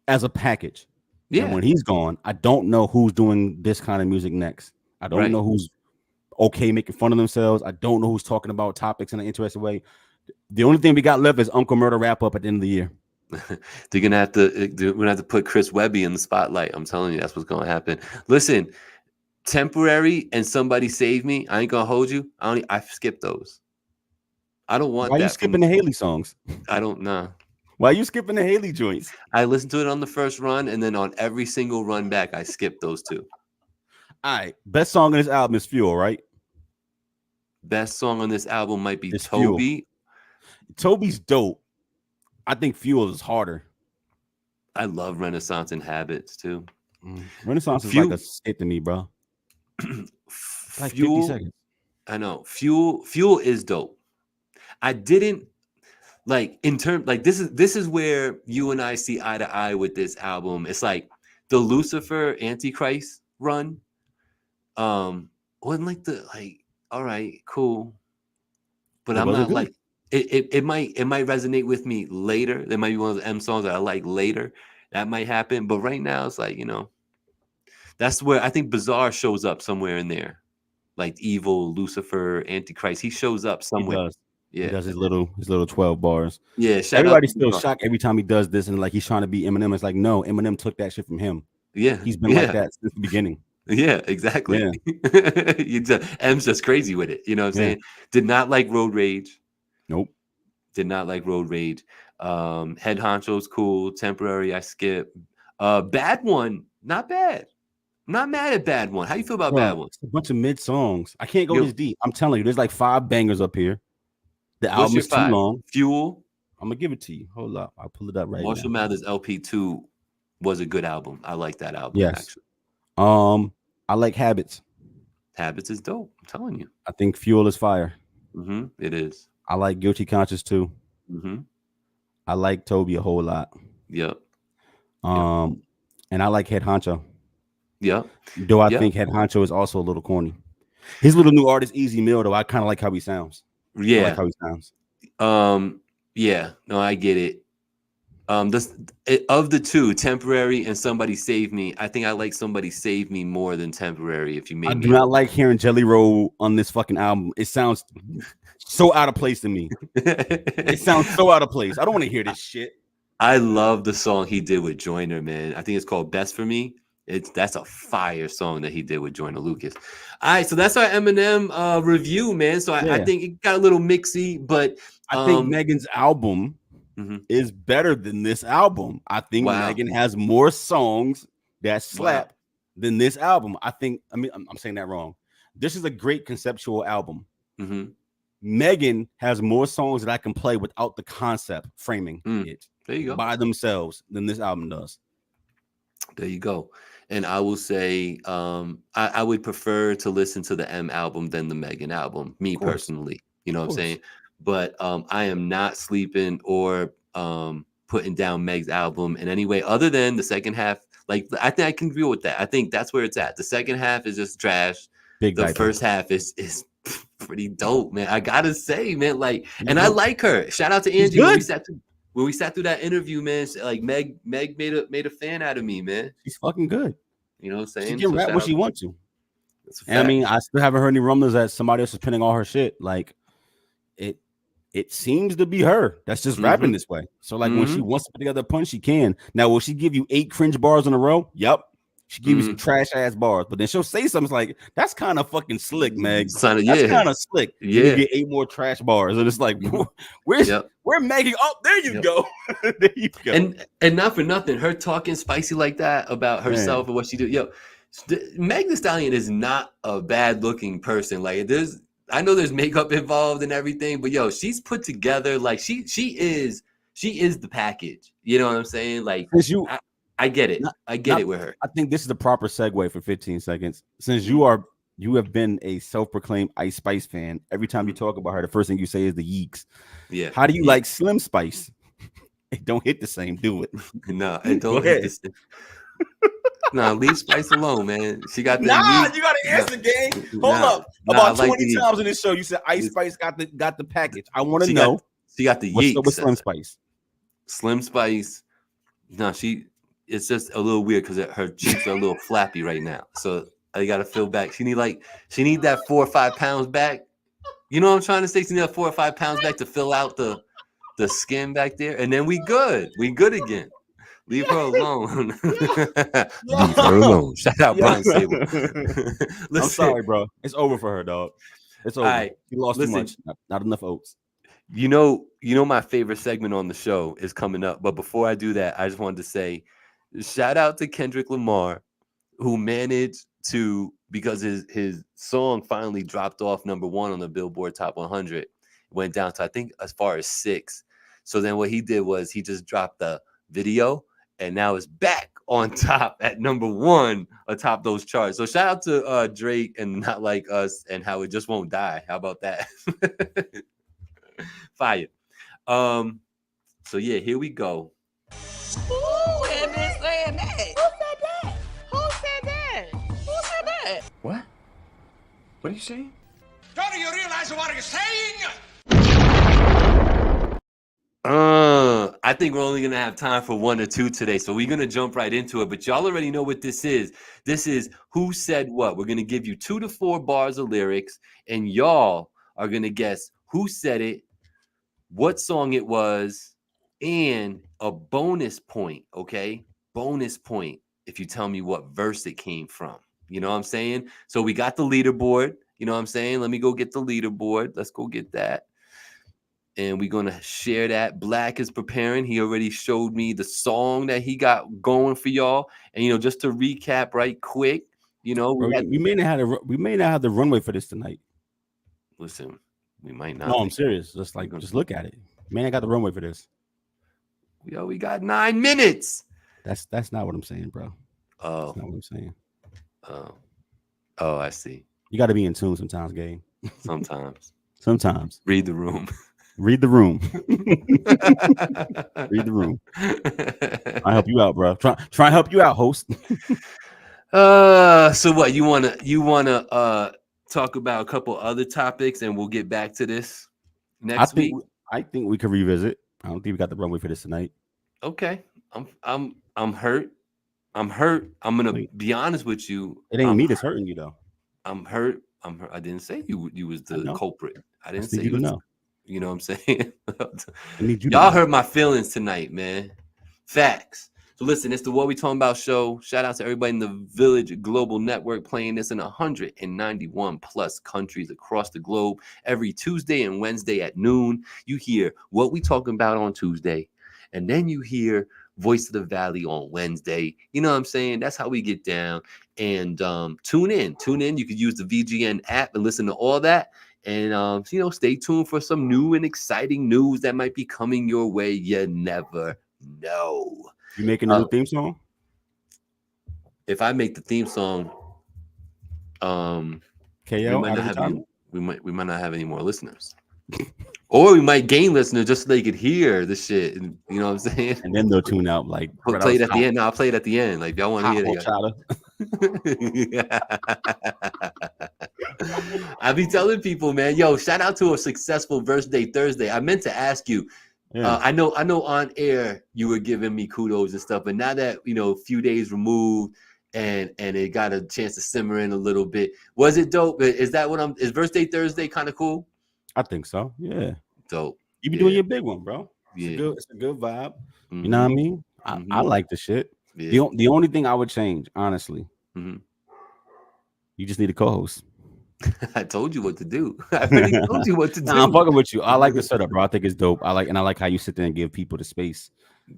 as a package. Yeah. And when he's gone, I don't know who's doing this kind of music next. I don't know who's okay making fun of themselves. I don't know who's talking about topics in an interesting way. The only thing we got left is Uncle Murder wrap up at the end of the year. We're gonna have to put Chris Webby in the spotlight. I'm telling you, that's what's gonna happen. Listen, Temporary and Somebody Save Me. I ain't gonna hold you. I skip those. I don't want. Why are you skipping the Haley songs? I don't know. Why you skipping the Haley joints? I listened to it on the first run, and then on every single run back, I skipped those two. All right, best song on this album is Fuel, right? Best song on this album might be It's Fuel. Toby. Toby's dope. I think Fuel is harder. I love Renaissance and Habits too. Renaissance is Fuel- like a skit to me, bro. Like 50 Fuel, seconds. I know. Fuel is dope. I didn't like in term like this is where you and I see eye to eye with this album. It's like the Lucifer Antichrist run. Wasn't like the like all right, cool. But It I'm wasn't not good. like it might resonate with me later. There might be one of the M songs that I like later. That might happen. But right now it's like, that's where I think Bizarre shows up somewhere in there. Like Evil, Lucifer, Antichrist. He shows up somewhere. He does. Yeah. He does his little 12 bars. Yeah. Everybody's still shocked every time he does this, and like he's trying to be Eminem. It's like, no, Eminem took that shit from him. Yeah. He's been like that since the beginning. Yeah, exactly. Yeah. M's just crazy with it. You know what I'm saying? Did not like Road Rage. Nope. Did not like Road Rage. Head Honcho's cool. Temporary, I skip. Bad One, not bad. I'm not mad at Bad One. How you feel about Bad One? It's a bunch of mid songs. I can't go this deep. I'm telling you, there's like 5 bangers up here. The What's album your is too 5? long. Fuel. I'm gonna give it to you. Hold up, I'll pull it up right Marshall now. Mathers LP2 was a good album. I like that album. Yes. Actually. I like Habits. Habits is dope. I'm telling you. I think Fuel is fire. It is. I like Guilty Conscious too. I like Toby a whole lot. Yep. And I like Head Honcho. Yep. Though I think Head Honcho is also a little corny. His little new artist, Easy Mill, though, I kind of like how he sounds. Yeah. I like how he sounds. Yeah. No, I get it. Of the two, Temporary and Somebody Save Me, I think I like Somebody Save Me more than Temporary. If you made I me, do not like hearing Jelly Roll on this fucking album. It sounds so out of place to me. It sounds so out of place. I don't want to hear this shit. I love the song he did with Joyner, man. I think it's called Best for Me. That's a fire song that he did with Joyner Lucas. All right, so that's our Eminem review, man. So I think it got a little mixy, but I think Megan's album is better than this album. I think Megan has more songs that slap than this album. I'm saying that wrong. This is a great conceptual album. Megan has more songs that I can play without the concept framing it. There you go. By themselves than this album does. There you go. And I will say I would prefer to listen to the M album than the Megan album, me personally. You know what I'm saying? But I am not sleeping or putting down Meg's album in any way other than the second half. Like, I think I can agree with that. I think that's where it's at. The second half is just trash. The first half is pretty dope, man. I gotta say, man, like, and I like her. Shout out to Angie when we sat through that interview, man. Like Meg made a fan out of me, man. She's fucking good. You know what I'm saying? She can rap what she wants to. And I mean, I still haven't heard any rumblings that somebody else is pinning all her shit. Like, it seems to be her that's just rapping this way. So like when she wants to put together a punch, she can. Now, will she give you 8 cringe bars in a row? Yep. She give you some trash ass bars, but then she'll say something like, "That's kind of fucking slick, Meg. That's kind of slick." Yeah, you get 8 more trash bars, and it's like, we're making. Oh, there you go. There you go. And not for nothing, her talking spicy like that about herself and what she do. Yo, Meg Thee Stallion is not a bad looking person. Like I know there's makeup involved and everything, but yo, she's put together. Like she is the package. You know what I'm saying? Like I get it. I get it with her. I think this is the proper segue for 15 seconds. Since you have been a self-proclaimed Ice Spice fan, every time you talk about her, the first thing you say is the yeeks. Yeah. How do you like Slim Spice? It don't hit the same, do it? No, it don't hit the same. No, leave Spice alone, man. She got the you gotta answer, gang. Hold up. About 20 times in this show, you said Ice Spice got the package. I want to know. She got the what's yeeks. With Slim Spice. Slim Spice. No, it's just a little weird because her cheeks are a little flappy right now. So I gotta feel back. She need that 4 or 5 pounds back. You know what I'm trying to say? She need that 4 or 5 pounds back to fill out the skin back there, and then we good. We good again. Leave her alone. Leave her alone. Shout out Brian Sable. I'm sorry, bro. It's over for her, dog. It's over. Right. You lost too much. Not enough oats. My favorite segment on the show is coming up. But before I do that, I just wanted to say, shout out to Kendrick Lamar, who managed to, because his song finally dropped off #1 on the Billboard Top 100, went down to I think as far as 6. So then what he did was he just dropped the video, and now it's back on top at #1 atop those charts. So shout out to Drake and Not Like Us and How It Just Won't Die. How about that? Fire. So yeah, here we go. Who had been saying that? Who said that? Who said that? Who said that? What? What are you saying? Don't you realize what you're saying? I think we're only gonna have time for 1 or 2 today, so we're gonna jump right into it. But y'all already know what this is. This is Who Said What. We're gonna give you 2 to 4 bars of lyrics, and y'all are gonna guess who said it, what song it was, and a bonus point. Okay, bonus point if you tell me what verse it came from. You know what I'm saying? So we got the leaderboard. You know what I'm saying? Let me go get the leaderboard. Let's go get that. And we're going to share that. Black is preparing. He already showed me the song that he got going for y'all. And, just to recap right quick, Bro, we may not have the runway for this tonight. Listen, we might not. No, I'm serious. Just look at it. We may not got the runway for this. We got 9 minutes. That's not what I'm saying, bro. Oh. That's not what I'm saying. Oh, I see. You got to be in tune sometimes, Gabe. Sometimes. Read the room. Read the room. Read the room. I help you out, bro. Try and help you out, host. So what you wanna talk about a couple other topics, and we'll get back to this next week. I think we could revisit. I don't think we got the runway for this tonight. Okay, I'm hurt. I'm gonna be honest with you. It ain't me that's hurting you though. I'm hurt. I didn't say you was the culprit. I didn't say you know. You know what I'm saying? Y'all hurt my feelings tonight, man. Facts. So listen, it's the What We Talking About show. Shout out to everybody in the Village Global Network playing this in 191 plus countries across the globe. Every Tuesday and Wednesday at noon, you hear What We Talking About on Tuesday. And then you hear Voice of the Valley on Wednesday. You know what I'm saying? That's how we get down. And tune in. You could use the VGN app and listen to all that. And, stay tuned for some new and exciting news that might be coming your way. You never know. You making a new theme song? If I make the theme song, KO, we might not have any more listeners. Or we might gain listeners just so they could hear the shit. And, you know what I'm saying? And then they'll tune out. Like, play it at the end. No, I'll play it at the end. Like, if y'all want to hear it. I be telling people, man, shout out to a successful Verse Day Thursday. I meant to ask you. Yeah. I know on air you were giving me kudos and stuff, but now that a few days removed and it got a chance to simmer in a little bit, was it dope? Is that is Verse Day Thursday kind of cool? I think so. Yeah, dope. You be doing your big one, bro. It's a good vibe. Mm-hmm. You know what I mean? I like the shit. Yeah. The only thing I would change, honestly, you just need a co-host. I told you what to do. I really told you what to do. I'm fucking with you. I like the setup, bro. I think it's dope. I like how you sit there and give people the space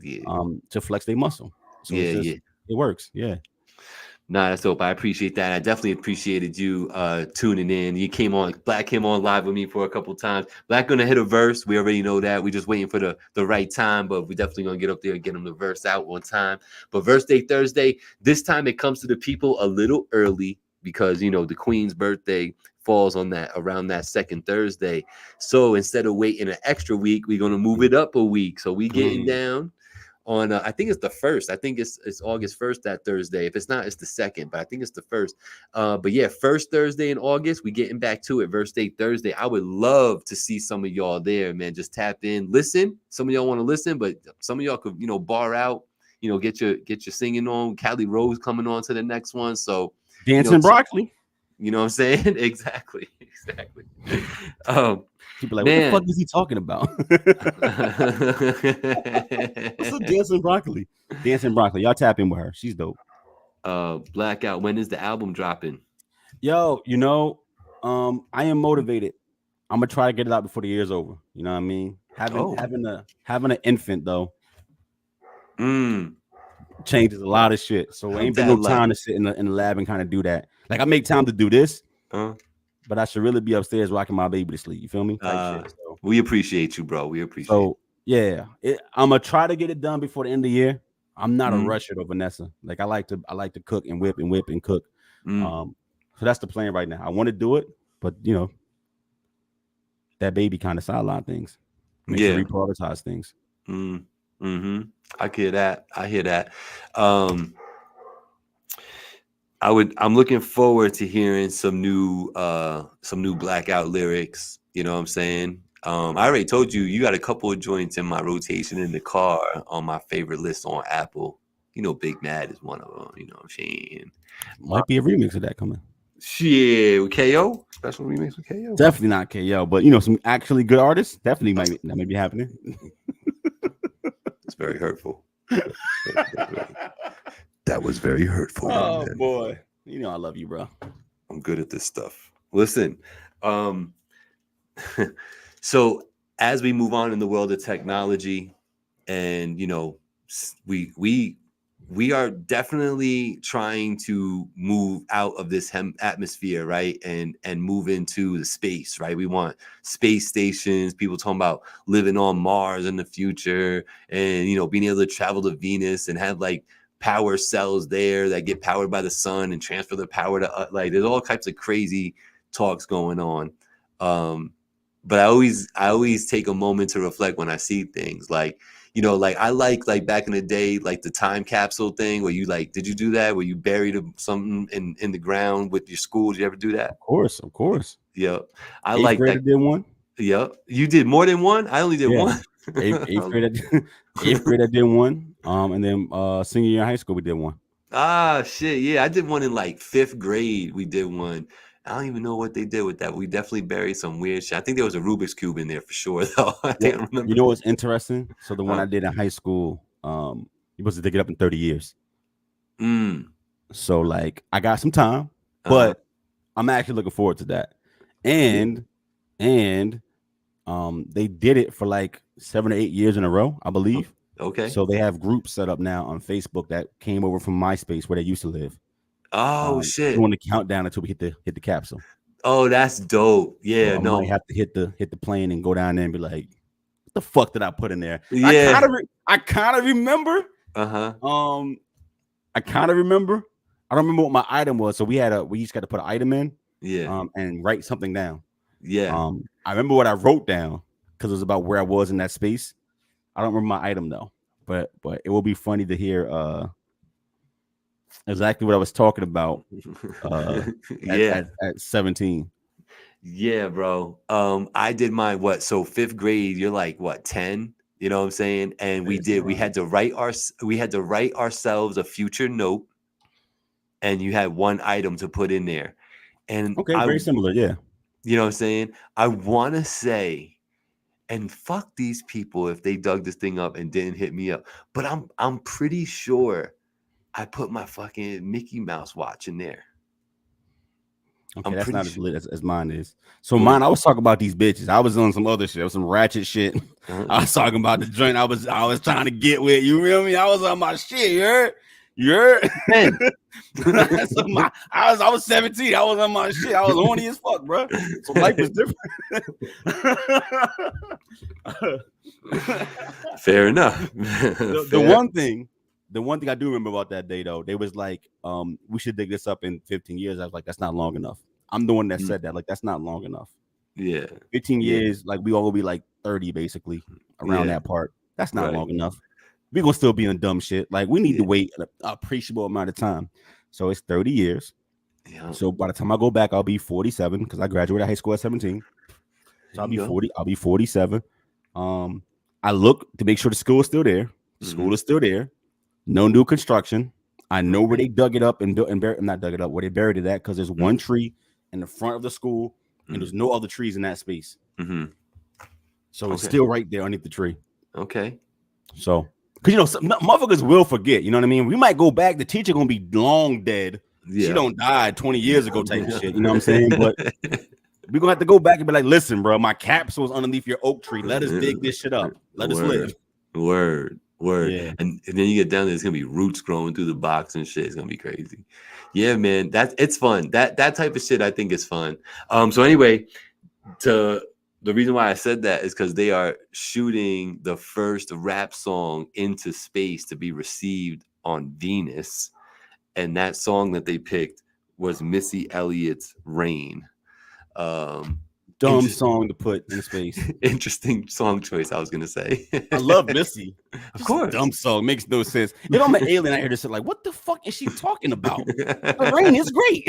to flex their muscle. So it works. Yeah. Nah, that's dope. I appreciate that. I definitely appreciated you tuning in. Black came on live with me for a couple times. Black gonna hit a verse. We already know that. We're just waiting for the right time, but we definitely gonna get up there and get him the verse out on time. But Verse Day Thursday, this time it comes to the people a little early, because the Queen's birthday falls around that second Thursday. So instead of waiting an extra week, we're gonna move it up a week. So we getting down on I think it's the 1st. I think it's August 1st that Thursday. If it's not, it's the 2nd, but I think it's the 1st. But yeah, first Thursday in August, we getting back to it. Verse Day Thursday. I would love to see some of y'all there, man. Just tap in, listen. Some of y'all want to listen, but some of y'all could bar out. Get your singing on. Callie Rose coming on to the next one. So. Dancing broccoli. You know what I'm saying? Exactly. People are like, man, what the fuck is he talking about? What's a dancing broccoli? Dancing broccoli. Y'all tap in with her. She's dope. Blackout. When is the album dropping? Yo, I am motivated. I'm gonna try to get it out before the year's over. You know what I mean? Having an infant though changes a lot of shit. So How ain't been that no like? time to sit in the lab and kind of do that. Like I make time to do this, but I should really be upstairs rocking my baby to sleep. You feel me? Type shit. So, we appreciate you, bro. We appreciate. So yeah, I'm gonna try to get it done before the end of the year. I'm not a rusher though, Vanessa. Like I like to cook and whip and cook. So that's the plan right now. I want to do it, but you know, that baby kind of sideline things. Makes you reprioritize things. I hear that. I'm looking forward to hearing some new Blackout lyrics. You know what I'm saying? I already told you got a couple of joints in my rotation in the car on my favorite list on Apple. You know, Big Mad is one of them. You know what I'm saying? Might be a remix of that coming. Shit, with KO, special remix with KO. Definitely not KO, but you know, some actually good artists definitely might be happening. It's very hurtful. That was very hurtful. Oh man. Boy, you know I love you, bro. I'm good at this stuff. Listen, so as we move on in the world of technology, and you know, we are definitely trying to move out of this atmosphere, right? And move into the space, right? We want space stations, people talking about living on Mars in the future, and you know, being able to travel to Venus and have like power cells there that get powered by the sun and transfer the power to like there's all types of crazy talks going on. But I always take a moment to reflect when I see things like, you know, like I like back in the day, like the time capsule thing where you like, did you do that? Where you buried something in the ground with your school? Did you ever do that? Of course. Yeah. I Eighth like grader that. did one. Yeah. You did more than one? I only did one. Eighth grade I did one. And then senior year in high school we did one. Ah, shit. Yeah, I did one in like 5th grade. We did one. I don't even know what they did with that. We definitely buried some weird shit. I think there was a Rubik's Cube in there for sure, though. I can't remember. You know what's interesting? So the one I did in high school, you're supposed to dig it up in 30 years. So like I got some time, but I'm actually looking forward to that. And they did it for like 7 or 8 years in a row, I believe. Okay. So they have groups set up now on Facebook that came over from MySpace where they used to live. Oh shit! Doing the countdown until we hit the capsule. Oh, that's dope. Yeah, so no, I might have to hit the plane and go down there and be like, "What the fuck did I put in there?" Yeah, I kind of remember. I kind of remember. I don't remember what my item was. So we each got to put an item in. Yeah. And write something down. Yeah. I remember what I wrote down because it was about where I was in that space. I don't remember my item though. But it will be funny to hear exactly what I was talking about at 17. Yeah, bro. I did mine so 5th grade, you're like what, 10? You know what I'm saying? And we had to write ourselves a future note, and you had one item to put in there. And very similar, yeah. You know what I'm saying? I want to say, and fuck these people if they dug this thing up and didn't hit me up, but I'm pretty sure I put my fucking Mickey Mouse watch in there. Okay, that's not as lit as mine is. So mine, I was talking about these bitches. I was on some other shit, some ratchet shit. I was talking about the joint I was trying to get with. You feel me? I was on my shit. You heard? I was 17. I was on my shit. I was horny as fuck, bro. So life was different. Fair enough. The one thing I do remember about that day though, they was like, we should dig this up in 15 years. I was like, that's not long enough. I'm the one that said that. Like, that's not long enough. Yeah. 15 years, like we all will be like 30 basically around that part. That's not long enough. We're gonna still be in dumb shit. Like we need to wait an appreciable amount of time. So it's 30 years. Yeah. So by the time I go back, I'll be 47 because I graduated high school at 17. So I'll be 40. I'll be 47. I look to make sure the school is still there. The school is still there. No new construction. I know where they dug it up and not dug it up, where they buried it at, because there's one tree in the front of the school and there's no other trees in that space. So it's still right there underneath the tree. Okay. So, because you know, some motherfuckers will forget. You know what I mean? We might go back. The teacher gonna be long dead. Yeah. She don't die 20 years ago type of shit. You know what I'm saying? We're gonna have to go back and be like, listen, bro, my capsule's underneath your oak tree. Let us dig this shit up. Let us live. Word. Yeah. And then you get down there, it's gonna be roots growing through the box and shit. It's gonna be crazy. Yeah, man. It's fun. That type of shit I think is fun. So anyway, the reason why I said that is because they are shooting the first rap song into space to be received on Venus. And that song that they picked was Missy Elliott's Rain. Dumb song to put in space. Interesting song choice, I was gonna say. I love Missy. Of course. Dumb song makes no sense. If I'm an alien, I hear this shit like, what the fuck is she talking about? The rain is great.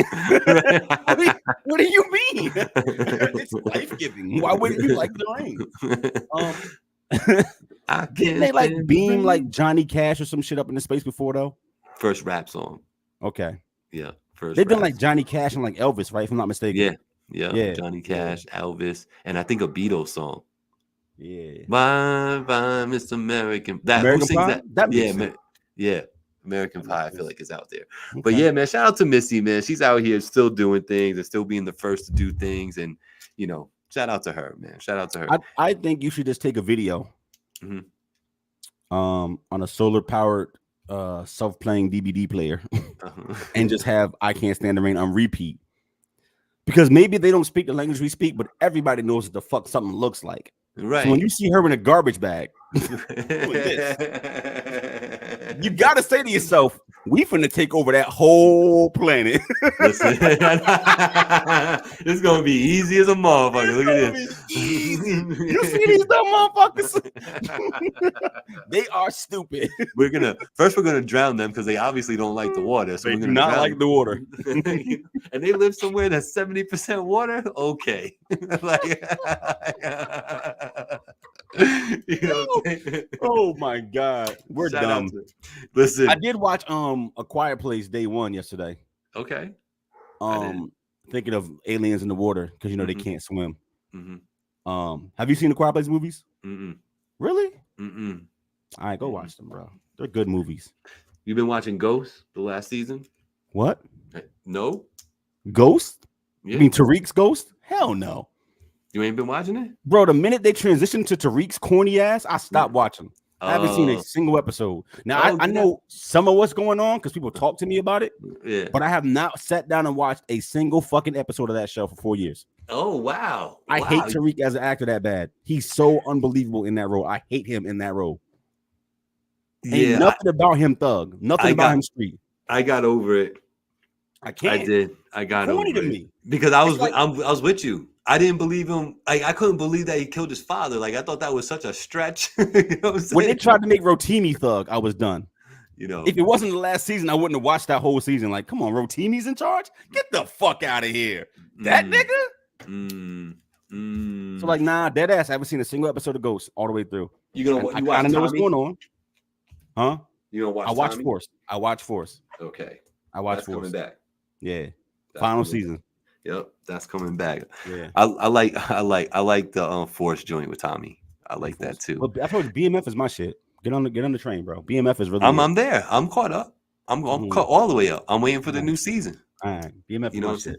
what do you mean? It's life-giving. Why wouldn't you like the rain? Didn't they like beam like Johnny Cash or some shit up into space before though? First rap song. Okay. Yeah. First. They've done like Johnny Cash and like Elvis, right? If I'm not mistaken. Yeah. Johnny Cash, Elvis, and I think a Beatles song. Yeah. Bye, Mr. American. American Pie? That makes sense. Yeah. American Pie, I feel like is out there. Okay. But yeah, man, shout out to Missy, man. She's out here still doing things and still being the first to do things. And, you know, shout out to her, man. Shout out to her. I think you should just take a video on a solar powered self-playing DVD player and just have I Can't Stand the Rain on repeat. Because maybe they don't speak the language we speak, but everybody knows what the fuck something looks like. Right. So when you see her in a garbage bag, you gotta say to yourself, we finna take over that whole planet. Listen, this is gonna be easy as a motherfucker. Look at this. You see these dumb motherfuckers? They are stupid. We're gonna drown them because they obviously don't like the water. So they we're do not like the water. And they live somewhere that's 70% water. Okay. You know oh my god, we're Shout dumb. Listen, I did watch A Quiet Place Day 1 yesterday. Okay. Thinking of aliens in the water because you know they can't swim. Have you seen the Quiet Place movies? Really? All right, go watch them, bro. They're good movies. You've been watching Ghost the last season? What? No. Ghost? Yeah. You mean Tariq's Ghost? Hell no. You ain't been watching it? Bro, the minute they transitioned to Tariq's corny ass, I stopped watching. I haven't seen a single episode. Now, I know some of what's going on because people talk to me about it. Yeah. But I have not sat down and watched a single fucking episode of that show for 4 years. Oh, wow. I hate Tariq as an actor that bad. He's so unbelievable in that role. I hate him in that role. Ain't nothing about him thug. Nothing about him street. I got over it. I can't. I did. I got corny over to it. Me. Because I was with you. I didn't believe him. I couldn't believe that he killed his father. Like I thought that was such a stretch. You know what I'm saying? When they tried to make Rotimi thug, I was done. You know, if it wasn't the last season, I wouldn't have watched that whole season. Like, come on, Rotimi's in charge? Get the fuck out of here. That nigga? So like, nah, dead ass. I haven't seen a single episode of Ghost all the way through. You gonna? I kind of know what's going on, huh? You gonna watch? I watch Force. I watch Force. Okay. I watch That's Force. Coming back. Yeah. Final season. Back. Yep, that's coming back. Yeah. I like the Force joint with Tommy. I like that too. Well, I told you BMF is my shit. Get on the train, bro. BMF is really. I'm there. I'm caught up. I'm caught all the way up. I'm waiting for the new season. All right, BMF. You know what I'm saying?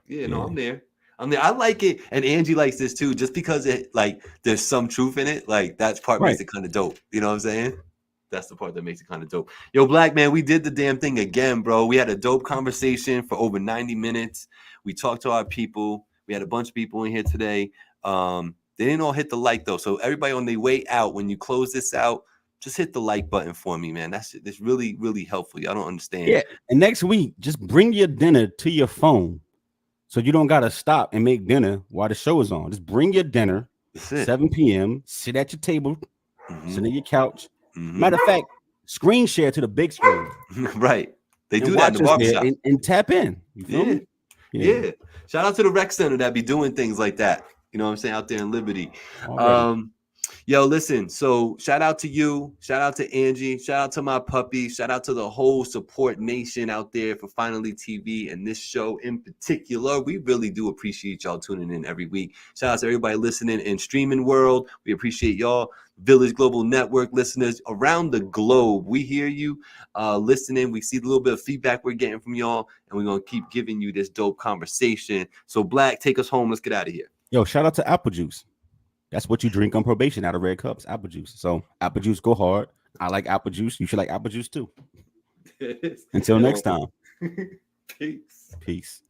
Yeah. No, I'm there. I like it, and Angie likes this too, just because it like there's some truth in it. Like that part makes it kind of dope. You know what I'm saying? That's the part that makes it kind of dope. Yo, Black man, we did the damn thing again, bro. We had a dope conversation for over 90 minutes. We talked to our people. We had a bunch of people in here today. They didn't all hit the like though. So everybody on their way out, when you close this out, just hit the like button for me, man. That's really, really helpful. Y'all don't understand. Yeah. And next week, just bring your dinner to your phone. So you don't gotta stop and make dinner while the show is on. Just bring your dinner, 7 p.m. Sit at your table, sit on your couch. Matter of fact, screen share to the big screen. Right. They do that in the barbershop. And tap in. You feel me? Yeah. Shout out to the rec center that be doing things like that. You know what I'm saying? Out there in Liberty. Yo, listen. So shout out to you. Shout out to Angie. Shout out to my puppy. Shout out to the whole support nation out there for Finally TV and this show in particular. We really do appreciate y'all tuning in every week. Shout out to everybody listening in streaming world. We appreciate y'all. Village Global Network listeners around the globe. We hear you listening. We see the little bit of feedback we're getting from y'all, and we're going to keep giving you this dope conversation. So, Black, take us home. Let's get out of here. Yo, shout out to Apple Juice. That's what you drink on probation out of red cups, apple juice. So apple juice, go hard. I like apple juice. You should like apple juice too. Until next time. Peace. Peace.